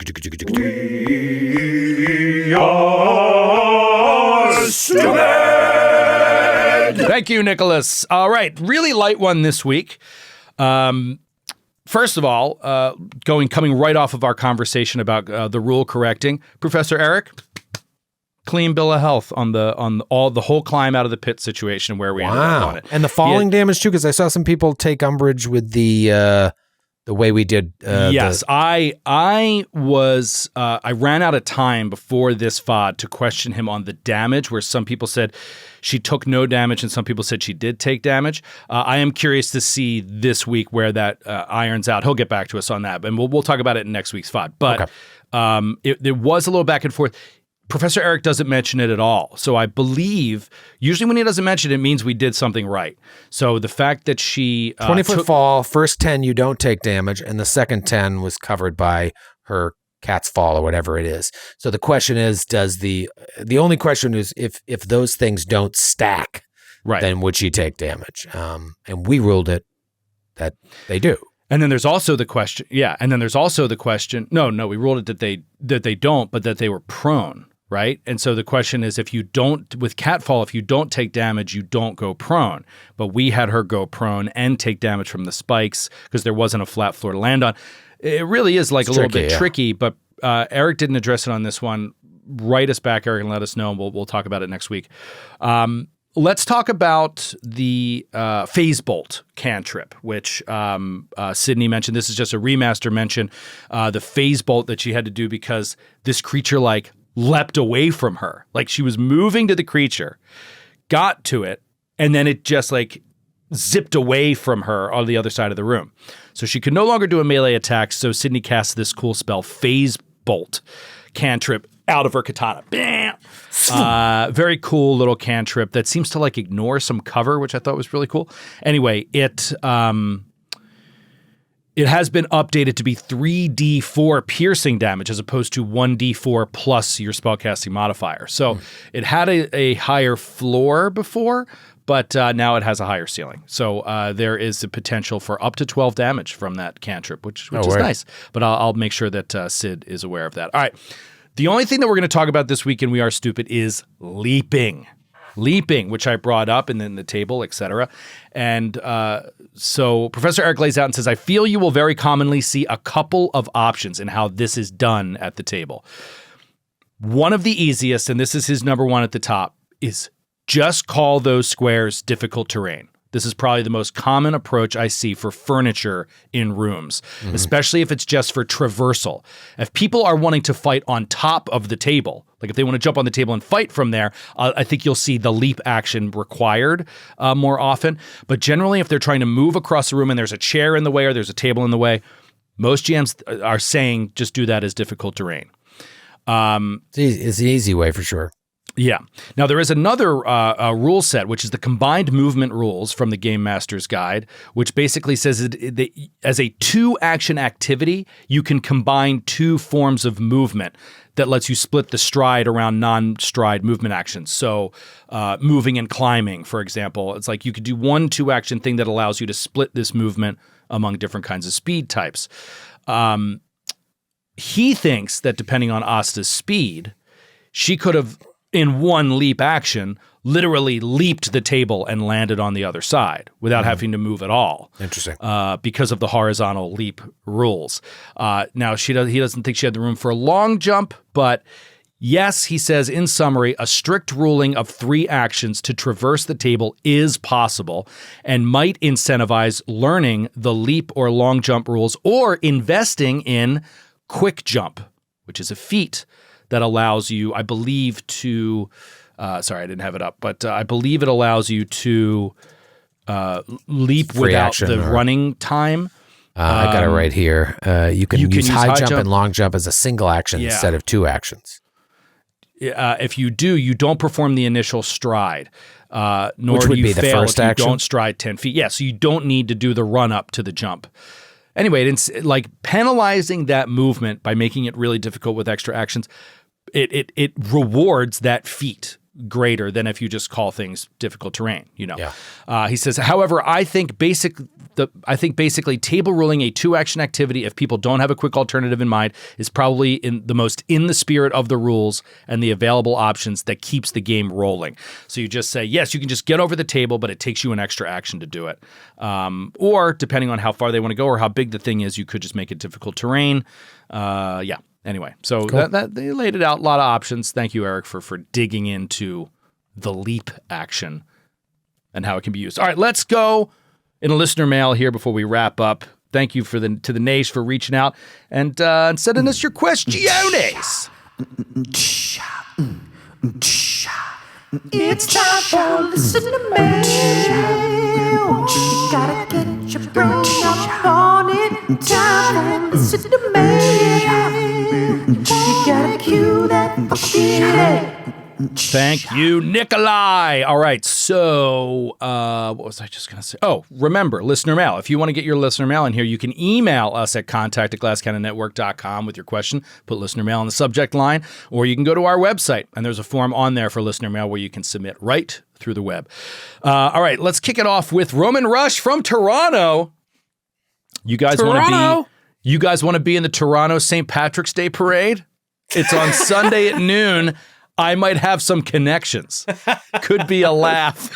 are stupid. Thank you, Nicholas. All right, really light one this week. First of all, coming right off of our conversation about the rule correcting, Professor Eric, clean bill of health on the whole climb out of the pit situation where we ended up on it, and the falling damage too, because I saw some people take umbrage with the way we did. Yes, I ran out of time before this VOD to question him on the damage, where some people said she took no damage and some people said she did take damage. I am curious to see this week where that irons out. He'll get back to us on that, and we'll talk about it in next week's VOD. But there was a little back and forth. Professor Eric doesn't mention it at all. So I believe usually when he doesn't mention it, it means we did something right. So the fact that she 20-foot fall, first 10 you don't take damage, and the second 10 was covered by her cat's fall or whatever it is. So the question is, the only question is if those things don't stack, right, then would she take damage? And we ruled it that they do. And then there's also the question. Yeah, and then there's also the question. No, we ruled it that they don't, but that they were prone. Right. And so the question is, if you don't, with catfall, if you don't take damage, you don't go prone. But we had her go prone and take damage from the spikes because there wasn't a flat floor to land on. It really is like a little bit tricky, but Eric didn't address it on this one. Write us back, Eric, and let us know, and we'll talk about it next week. Let's talk about the Phase Bolt cantrip, which Sydney mentioned. This is just a remaster mention. The Phase Bolt that she had to do because this creature leapt away from her. Like she was moving to the creature, got to it, and then it just zipped away from her on the other side of the room. So she could no longer do a melee attack, so Sydney cast this cool spell, Phase Bolt cantrip, out of her katana. Bam! Very cool little cantrip that seems to ignore some cover, which I thought was really cool. Anyway, it has been updated to be 3d4 piercing damage as opposed to 1d4 plus your spellcasting modifier. So it had a higher floor before, but now it has a higher ceiling. So there is a potential for up to 12 damage from that cantrip, which is nice. But I'll make sure that Sid is aware of that. All right. The only thing that we're going to talk about this week in We Are Stupid is leaping. Leaping, which I brought up, and then the table, etc. And so Professor Eric lays out and says, I feel you will very commonly see a couple of options in how this is done at the table. One of the easiest, and this is his number one at the top, is just call those squares difficult terrain. This is probably the most common approach I see for furniture in rooms, especially if it's just for traversal. If people are wanting to fight on top of the table, if they want to jump on the table and fight from there, I think you'll see the leap action required more often. But generally, if they're trying to move across the room and there's a chair in the way or there's a table in the way, most GMs are saying just do that as difficult terrain. It's the easy way for sure. Yeah. Now, there is another rule set, which is the combined movement rules from the Game Master's Guide, which basically says that as a 2-action activity, you can combine 2 forms of movement that lets you split the stride around non-stride movement actions. So moving and climbing, for example, it's you could do 1 2-action thing that allows you to split this movement among different kinds of speed types. He thinks that depending on Asta's speed, she could have, in 1 leap action, literally leaped the table and landed on the other side without having to move at all. Interesting. Because of the horizontal leap rules. Now, he doesn't think she had the room for a long jump, but yes, he says, in summary, a strict ruling of 3 actions to traverse the table is possible and might incentivize learning the leap or long jump rules or investing in quick jump, which is a feat that allows you, I believe, to, sorry, I didn't have it up, but I believe it allows you to leap Free without the running time. I got it right here. You can use high jump and long jump as a single action instead of 2 actions. If you do, you don't perform the initial stride, nor Which would do you be the fail first if you action? don't stride 10 feet. Yeah, so you don't need to do the run up to the jump. Anyway, it's penalizing that movement by making it really difficult with extra actions. It rewards that feat greater than if you just call things difficult terrain. Yeah. He says, however, I think basically table ruling a 2-action activity if people don't have a quick alternative in mind is probably in the spirit of the rules and the available options that keeps the game rolling. So you just say, yes, you can just get over the table, but it takes you an extra action to do it. Or depending on how far they want to go or how big the thing is, you could just make it difficult terrain. Yeah. Anyway, so cool. that they laid it out, a lot of options. Thank you, Eric, for digging into the leap action and how it can be used. All right, let's go in a listener mail here before we wrap up. Thank you to the Naish for reaching out and sending us your questiones. It's time for listener mail. You gotta get your brain up on it. Time for listener mail. You gotta cue that fucking Thank you, Nikolai. All right, so what was I just going to say? Oh, remember, listener mail. If you want to get your listener mail in here, you can email us at contact@glasscannonnetwork.com with your question. Put listener mail in the subject line, or you can go to our website, and there's a form on there for listener mail where you can submit right through the web. All right, let's kick it off with Roman Rush from Toronto. You guys want to be in the Toronto St. Patrick's Day Parade? It's on Sunday at noon. I might have some connections. Could be a laugh.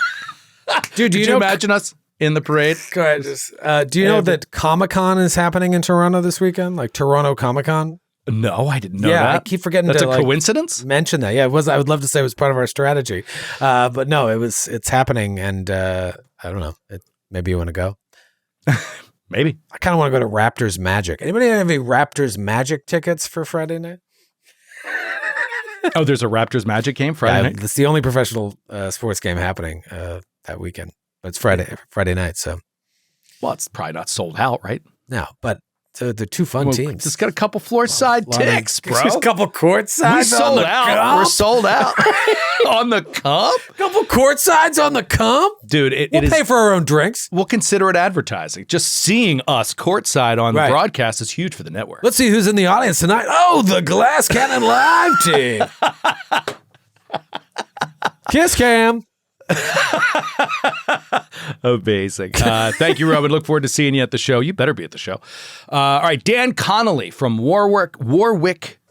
Dude, Could you imagine us in the parade? Go ahead. Do you know that Comic-Con is happening in Toronto this weekend? Like Toronto Comic-Con? No, I didn't know that. Yeah, I keep forgetting That's to a coincidence? mention that. Yeah, it was. I would love to say it was part of our strategy. But no, it's happening, and I don't know. Maybe you want to go? Maybe. I kind of want to go to Raptors Magic. Anybody have any Raptors Magic tickets for Friday night? Oh, there's a Raptors Magic game Friday night? It's the only professional sports game happening that weekend. But it's Friday night, so. Well, it's probably not sold out, right? No, but they're two fun teams. Just got a couple floor side ticks, bro. Just a couple court sides. We sold out. We're sold out on the comp. Couple court sides on the comp, dude. We'll pay for our own drinks. We'll consider it advertising. Just seeing us courtside on the broadcast is huge for the network. Let's see who's in the audience tonight. Oh, the Glass Cannon Live team. Kiss cam. Amazing. Thank you, Robin. Look forward to seeing you at the show. You better be at the show. All right, Dan Connolly from Warwick,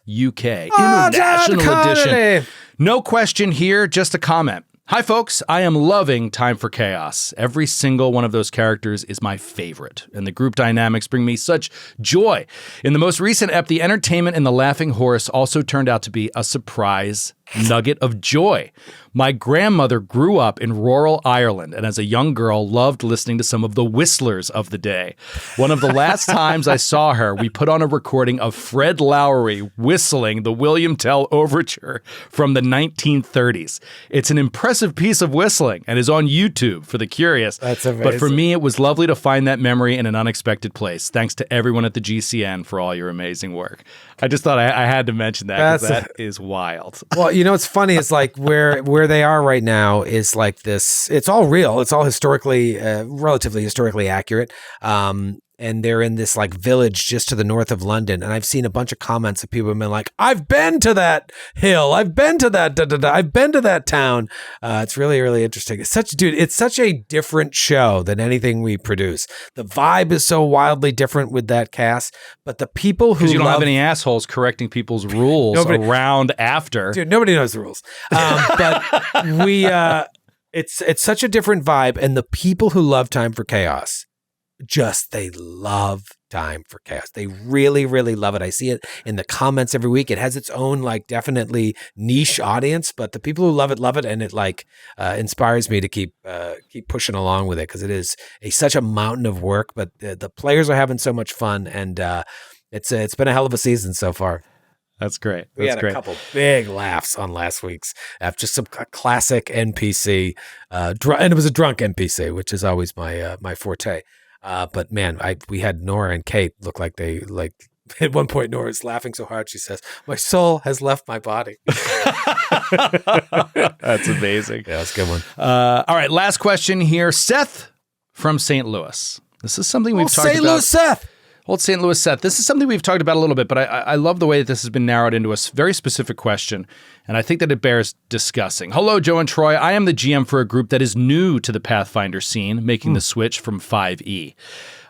UK, International Edition. No question here, just a comment. Hi, folks. I am loving Time for Chaos. Every single one of those characters is my favorite, and the group dynamics bring me such joy. In the most recent ep, the entertainment in the Laughing Horse also turned out to be a surprise nugget of joy. My grandmother grew up in rural Ireland, and as a young girl, loved listening to some of the whistlers of the day. One of the last times I saw her, we put on a recording of Fred Lowry whistling the William Tell Overture from the 1930s. It's an impressive piece of whistling and is on YouTube for the curious. That's amazing. But for me, it was lovely to find that memory in an unexpected place. Thanks to everyone at the GCN for all your amazing work. I just thought I had to mention that because that is wild. Well, you know, what's funny is like where they are right now is like this. It's all real. It's all historically, relatively historically accurate. And they're in this like village just to the north of London. And I've seen a bunch of comments of people have been like, I've been to that hill. I've been to that, I've been to that town. It's really, really interesting. It's such a different show than anything we produce. The vibe is so wildly different with that cast, but the people who you don't have any assholes correcting people's rules around after. Dude, nobody knows the rules. But it's such a different vibe. And the people who love Time for Chaos, they love Time for Chaos. They really, really love it. I see it in the comments every week. It has its own like definitely niche audience, but the people who love it, and it like inspires me to keep pushing along with it because it is such a mountain of work. But the players are having so much fun, and it's been a hell of a season so far. That's great. We had a couple big laughs on last week's app. Just some classic NPC, and it was a drunk NPC, which is always my forte. But man, we had Nora and Kate look like they like at one point. Nora's laughing so hard she says, "My soul has left my body." That's amazing. Yeah, that's a good one. All right, last question here. Seth from St. Louis. This is something we've talked about. St. Louis Seth. Old St. Louis Seth. This is something we've talked about a little bit, but I love the way that this has been narrowed into a very specific question, and I think that it bears discussing. Hello, Joe and Troy. I am the GM for a group that is new to the Pathfinder scene, making the switch from 5e.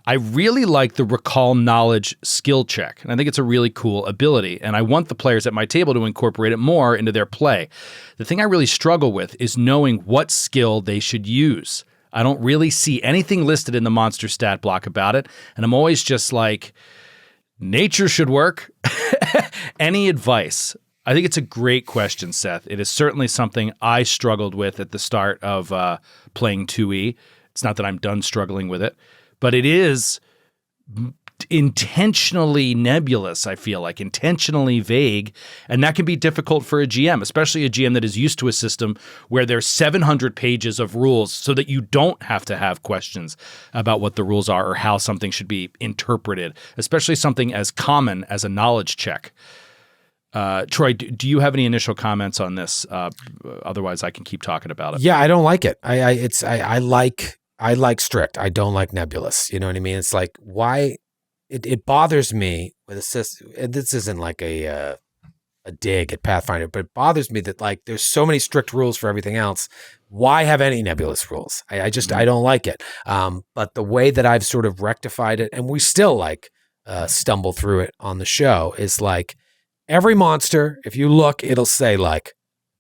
I really like the recall knowledge skill check, and I think it's a really cool ability, and I want the players at my table to incorporate it more into their play. The thing I really struggle with is knowing what skill they should use. I don't really see anything listed in the monster stat block about it, and I'm always just like, nature should work. Any advice? I think it's a great question, Seth. It is certainly something I struggled with at the start of playing 2e. It's not that I'm done struggling with it, but it is intentionally nebulous, I feel like, intentionally vague, and that can be difficult for a GM, especially a GM that is used to a system where there's 700 pages of rules so that you don't have to have questions about what the rules are or how something should be interpreted, especially something as common as a knowledge check. Troy, do you have any initial comments on this? Otherwise, I can keep talking about it. Yeah, I don't like it. I like strict. I don't like nebulous. You know what I mean? It's like, why it bothers me with a system. This isn't like a dig at Pathfinder, but it bothers me that like there's so many strict rules for everything else. Why have any nebulous rules? I don't like it. But the way that I've sort of rectified it, and we still like stumble through it on the show, is like every monster, if you look, it'll say like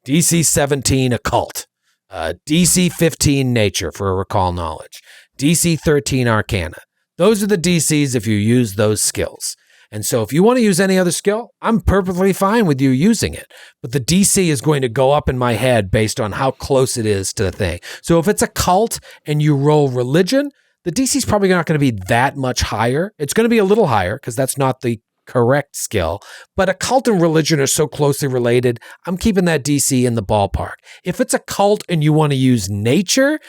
DC 17 occult, DC 15 nature for a recall knowledge, DC 13 arcana. Those are the DCs if you use those skills. And so if you want to use any other skill, I'm perfectly fine with you using it. But the DC is going to go up in my head based on how close it is to the thing. So if it's a cult and you roll religion, the DC is probably not going to be that much higher. It's going to be a little higher because that's not the correct skill. But a cult and religion are so closely related, I'm keeping that DC in the ballpark. If it's a cult and you want to use nature,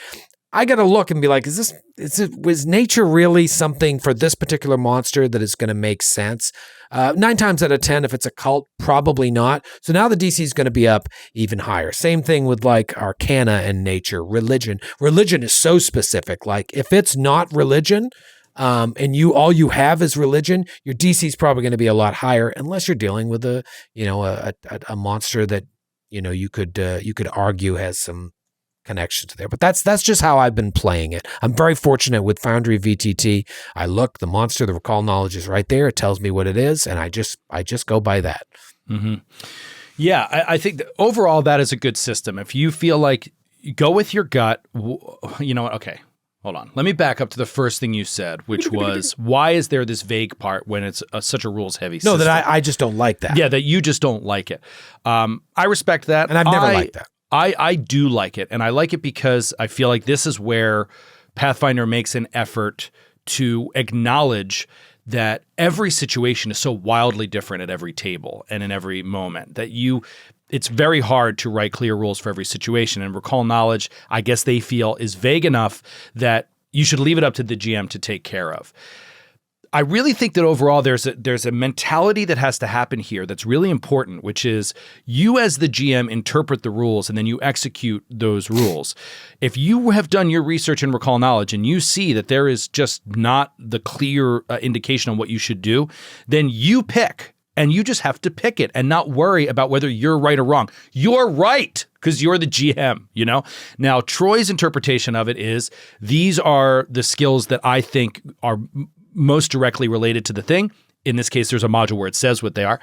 I got to look and be like, was nature really something for this particular monster that is going to make sense? 9 times out of 10, if it's a cult, probably not. So now the DC is going to be up even higher. Same thing with like arcana and nature, religion. Religion is so specific. Like if it's not religion, and all you have is religion, your DC is probably going to be a lot higher, unless you're dealing with a monster that you could argue has some connections there. But that's just how I've been playing it. I'm very fortunate with Foundry VTT. I look, the monster, the recall knowledge is right there. It tells me what it is, and I just go by that. Mm-hmm. Yeah, I think that overall that is a good system. If you feel like you go with your gut, you know what? Okay, hold on. Let me back up to the first thing you said, which was why is there this vague part when it's such a rules-heavy system? No, that I just don't like that. Yeah, that you just don't like it. I respect that. And I've never liked that. I do like it, and I like it because I feel like this is where Pathfinder makes an effort to acknowledge that every situation is so wildly different at every table and in every moment that it's very hard to write clear rules for every situation. And recall knowledge, I guess they feel, is vague enough that you should leave it up to the GM to take care of. I really think that overall there's a mentality that has to happen here that's really important, which is you as the GM interpret the rules and then you execute those rules. If you have done your research and recall knowledge and you see that there is just not the clear indication on what you should do, then you pick. And you just have to pick it and not worry about whether you're right or wrong. You're right because you're the GM, Now, Troy's interpretation of it is these are the skills that I think are most directly related to the thing. In this case, there's a module where it says what they are.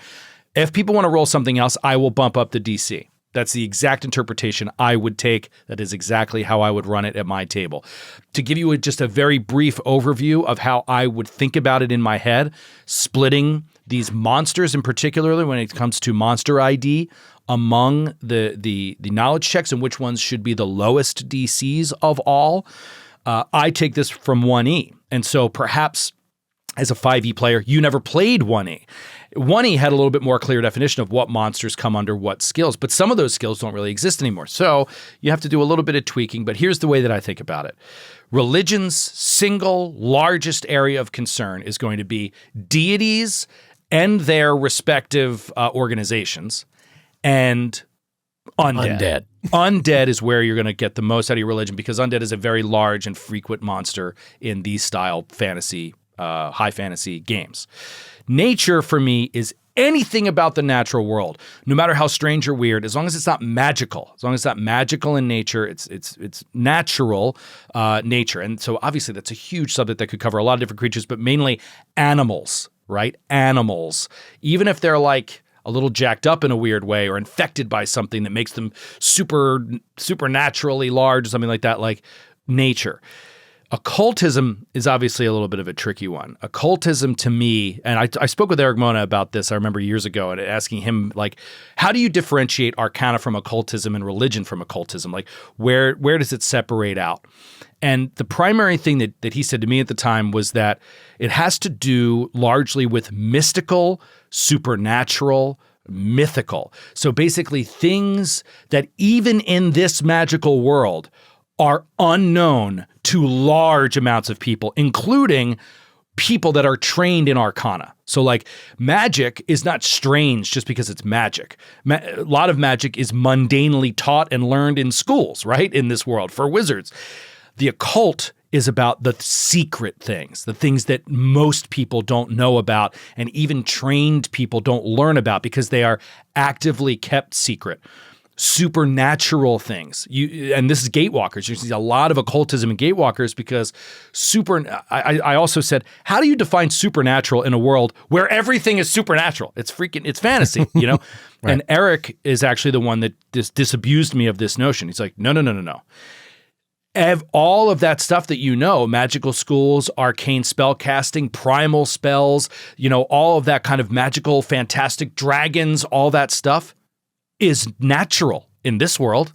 If people want to roll something else, I will bump up the DC. That's the exact interpretation I would take. That is exactly how I would run it at my table. To give you just a very brief overview of how I would think about it in my head, splitting these monsters in particularly when it comes to monster ID among the knowledge checks and which ones should be the lowest DCs of all, I take this from 1E. And so perhaps as a 5e player, you never played 1e. 1e had a little bit more clear definition of what monsters come under what skills, but some of those skills don't really exist anymore. So you have to do a little bit of tweaking, but here's the way that I think about it. Religion's single largest area of concern is going to be deities and their respective organizations and undead. Undead is where you're going to get the most out of your religion because undead is a very large and frequent monster in these style fantasy high fantasy games. Nature for me is anything about the natural world, no matter how strange or weird, as long as it's not magical. As long as it's not magical in nature, it's natural nature. And so obviously that's a huge subject that could cover a lot of different creatures, but mainly animals, right? Animals. Even if they're like a little jacked up in a weird way or infected by something that makes them supernaturally large or something like that, like nature. Occultism is obviously a little bit of a tricky one. Occultism to me, and I spoke with Eric Mona about this, I remember years ago, and asking him, like, how do you differentiate arcana from occultism and religion from occultism? Like, where does it separate out? And the primary thing that he said to me at the time was that it has to do largely with mystical, supernatural, mythical. So basically things that even in this magical world are unknown to large amounts of people, including people that are trained in arcana. So like magic is not strange just because it's magic. A lot of magic is mundanely taught and learned in schools, right? In this world for wizards. The occult is about the secret things, the things that most people don't know about and even trained people don't learn about because they are actively kept secret. Supernatural things. And this is Gatewalkers. You see a lot of occultism in Gatewalkers because I also said, how do you define supernatural in a world where everything is supernatural? It's fantasy, you know? Right. And Eric is actually the one that disabused me of this notion. He's like, no. All of that stuff that you know, magical schools, arcane spell casting, primal spells, you know, all of that kind of magical, fantastic dragons, all that stuff is natural in this world.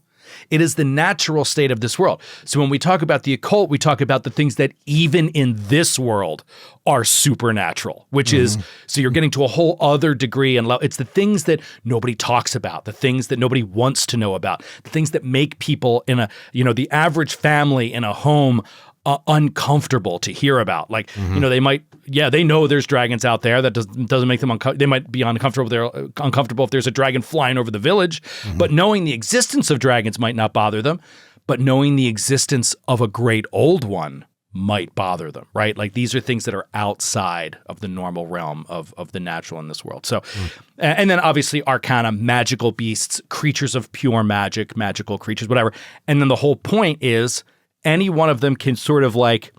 It is the natural state of this world. So when we talk about the occult, we talk about the things that even in this world are supernatural, which is, so you're getting to a whole other degree. And it's the things that nobody talks about, the things that nobody wants to know about, the things that make people in the average family in a home uncomfortable to hear about. Like, you know, they know there's dragons out there. That doesn't make them uncomfortable. They might be uncomfortable if there's a dragon flying over the village, but knowing the existence of dragons might not bother them, but knowing the existence of a great old one might bother them, right? Like these are things that are outside of the normal realm of the natural in this world. So, and then obviously arcana, magical beasts, creatures of pure magic, magical creatures, whatever. And then the whole point is any one of them can sort of like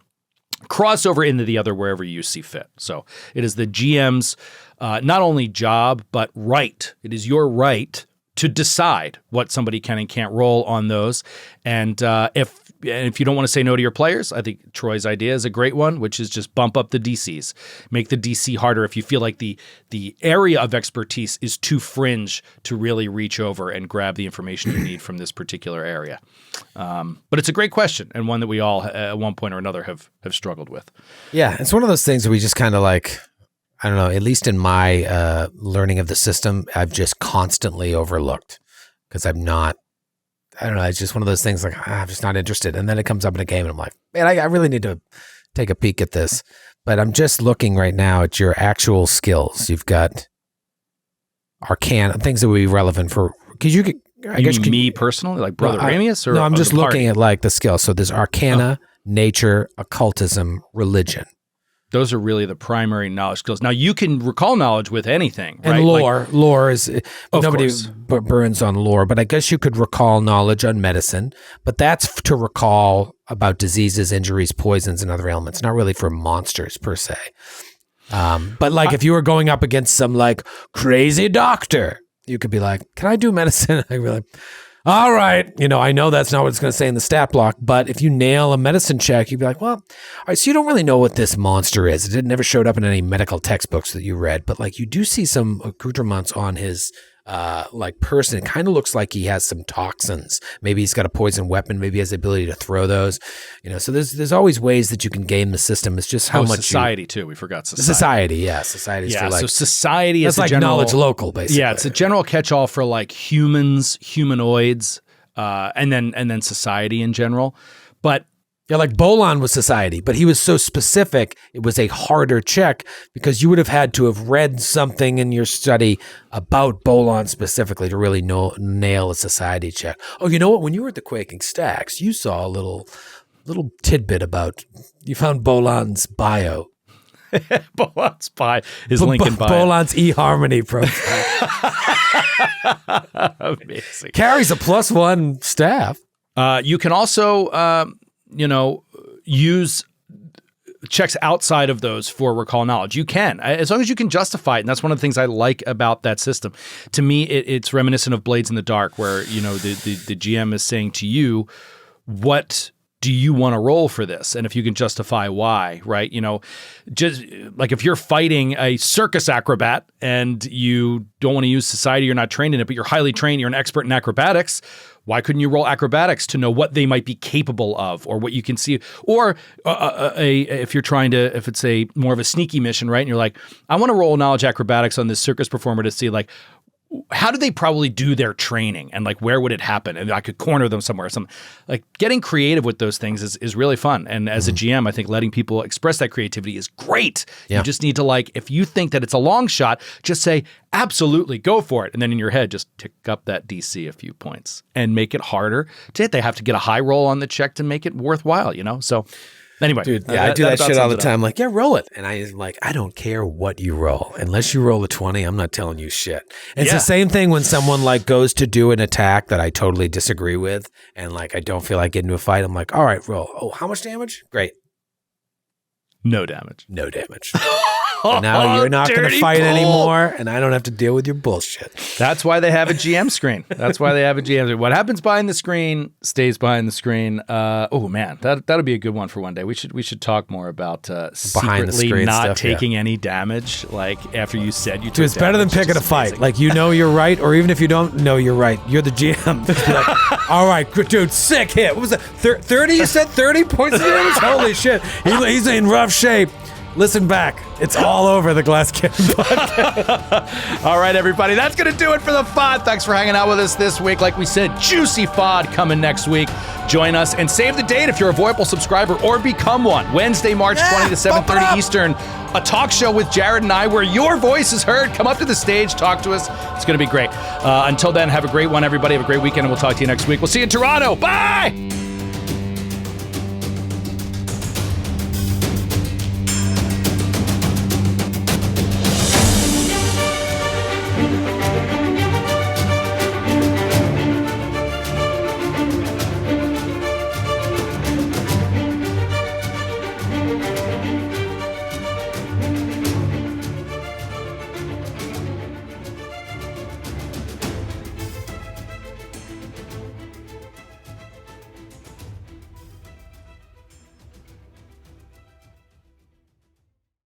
cross over into the other wherever you see fit. So it is the GM's not only job, but right. It is your right to decide what somebody can and can't roll on those. And if you don't want to say no to your players, I think Troy's idea is a great one, which is just bump up the DCs. Make the DC harder if you feel like the area of expertise is too fringe to really reach over and grab the information you need from this particular area. But it's a great question and one that we all at one point or another have struggled with. Yeah, it's one of those things that we just kind of like, I don't know, at least in my learning of the system, I've just constantly overlooked because I'm not, I don't know, it's just one of those things like, I'm just not interested. And then it comes up in a game and I'm like, man, I really need to take a peek at this. But I'm just looking right now at your actual skills. You've got arcana, things that would be relevant for, because you could, I guess me personally, like Brother Ramius? Or no, I'm just looking at like the skills. So there's arcana, nature, occultism, religion. Those are really the primary knowledge skills. Now you can recall knowledge with anything, right? And lore is nobody course. burns on lore, but I guess you could recall knowledge on medicine, but that's to recall about diseases, injuries, poisons, and other ailments, not really for monsters per se. But like if you were going up against some like crazy doctor, you could be like, "Can I do medicine?" I really. All right, I know that's not what it's going to say in the stat block, but if you nail a medicine check, you'd be like, well, all right, so you don't really know what this monster is. It never showed up in any medical textbooks that you read, but like you do see some accoutrements on his person. It kind of looks like he has some toxins. Maybe he's got a poison weapon. Maybe he has the ability to throw those. So there's always ways that you can game the system. It's just how much society too. We forgot society. Society, yeah, society's for like. So society is like knowledge local, basically. Yeah, it's a general catch-all for like humans, humanoids, and then society in general. But yeah, like Bolan was society, but he was so specific, it was a harder check because you would have had to have read something in your study about Bolan specifically to really nail a society check. Oh, you know what? When you were at the Quaking Stacks, you saw a little tidbit you found Bolan's bio. Bolan's bio, his Lincoln bio. Bolan's eHarmony profile. Amazing. Carries a +1 staff. You can also... use checks outside of those for recall knowledge. You can, as long as you can justify it. And that's one of the things I like about that system. To me, it's reminiscent of Blades in the Dark, where, the GM is saying to you, what do you want to roll for this? And if you can justify why, right? Just like if you're fighting a circus acrobat and you don't want to use society, you're not trained in it, but you're highly trained, you're an expert in acrobatics. Why couldn't you roll acrobatics to know what they might be capable of or what you can see? Or if it's a more of a sneaky mission, right? And you're like, I want to roll knowledge acrobatics on this circus performer to see like, how do they probably do their training, and like where would it happen? And I could corner them somewhere. Like getting creative with those things is really fun. And as a GM, I think letting people express that creativity is great. Yeah. You just need to if you think that it's a long shot, just say, absolutely, go for it. And then in your head, just tick up that DC a few points and make it harder to hit. They have to get a high roll on the check to make it worthwhile, So anyway, dude, I do that shit all the time. Like, yeah, roll it. And I'm like, I don't care what you roll. Unless you roll a 20, I'm not telling you shit. And it's the same thing when someone like goes to do an attack that I totally disagree with. And like, I don't feel like getting into a fight. I'm like, all right, roll. Oh, how much damage? Great. No damage. No damage. And now you're not going to fight anymore, and I don't have to deal with your bullshit. That's why they have a GM screen. What happens behind the screen stays behind the screen. Oh man, that'll be a good one for one day. We should talk more about behind the secretly screen not stuff, taking any damage. Like after you said you took Dude, it's better than damage, picking a fight. amazing. Like, you're right, or even if you don't know you're right, you're the GM. You're like, all right, dude, sick hit. What was that? 30? You said 30 points of damage? Holy shit. He's in rough shape. Listen back. It's all over the Glass Cannon podcast. All right, everybody. That's going to do it for the FOD. Thanks for hanging out with us this week. Like we said, juicy FOD coming next week. Join us and save the date if you're a Voipal subscriber or become one. Wednesday, March 20 to 7:30 Eastern. A talk show with Jared and I where your voice is heard. Come up to the stage, talk to us. It's going to be great. Until then, have a great one, everybody. Have a great weekend, and we'll talk to you next week. We'll see you in Toronto. Bye!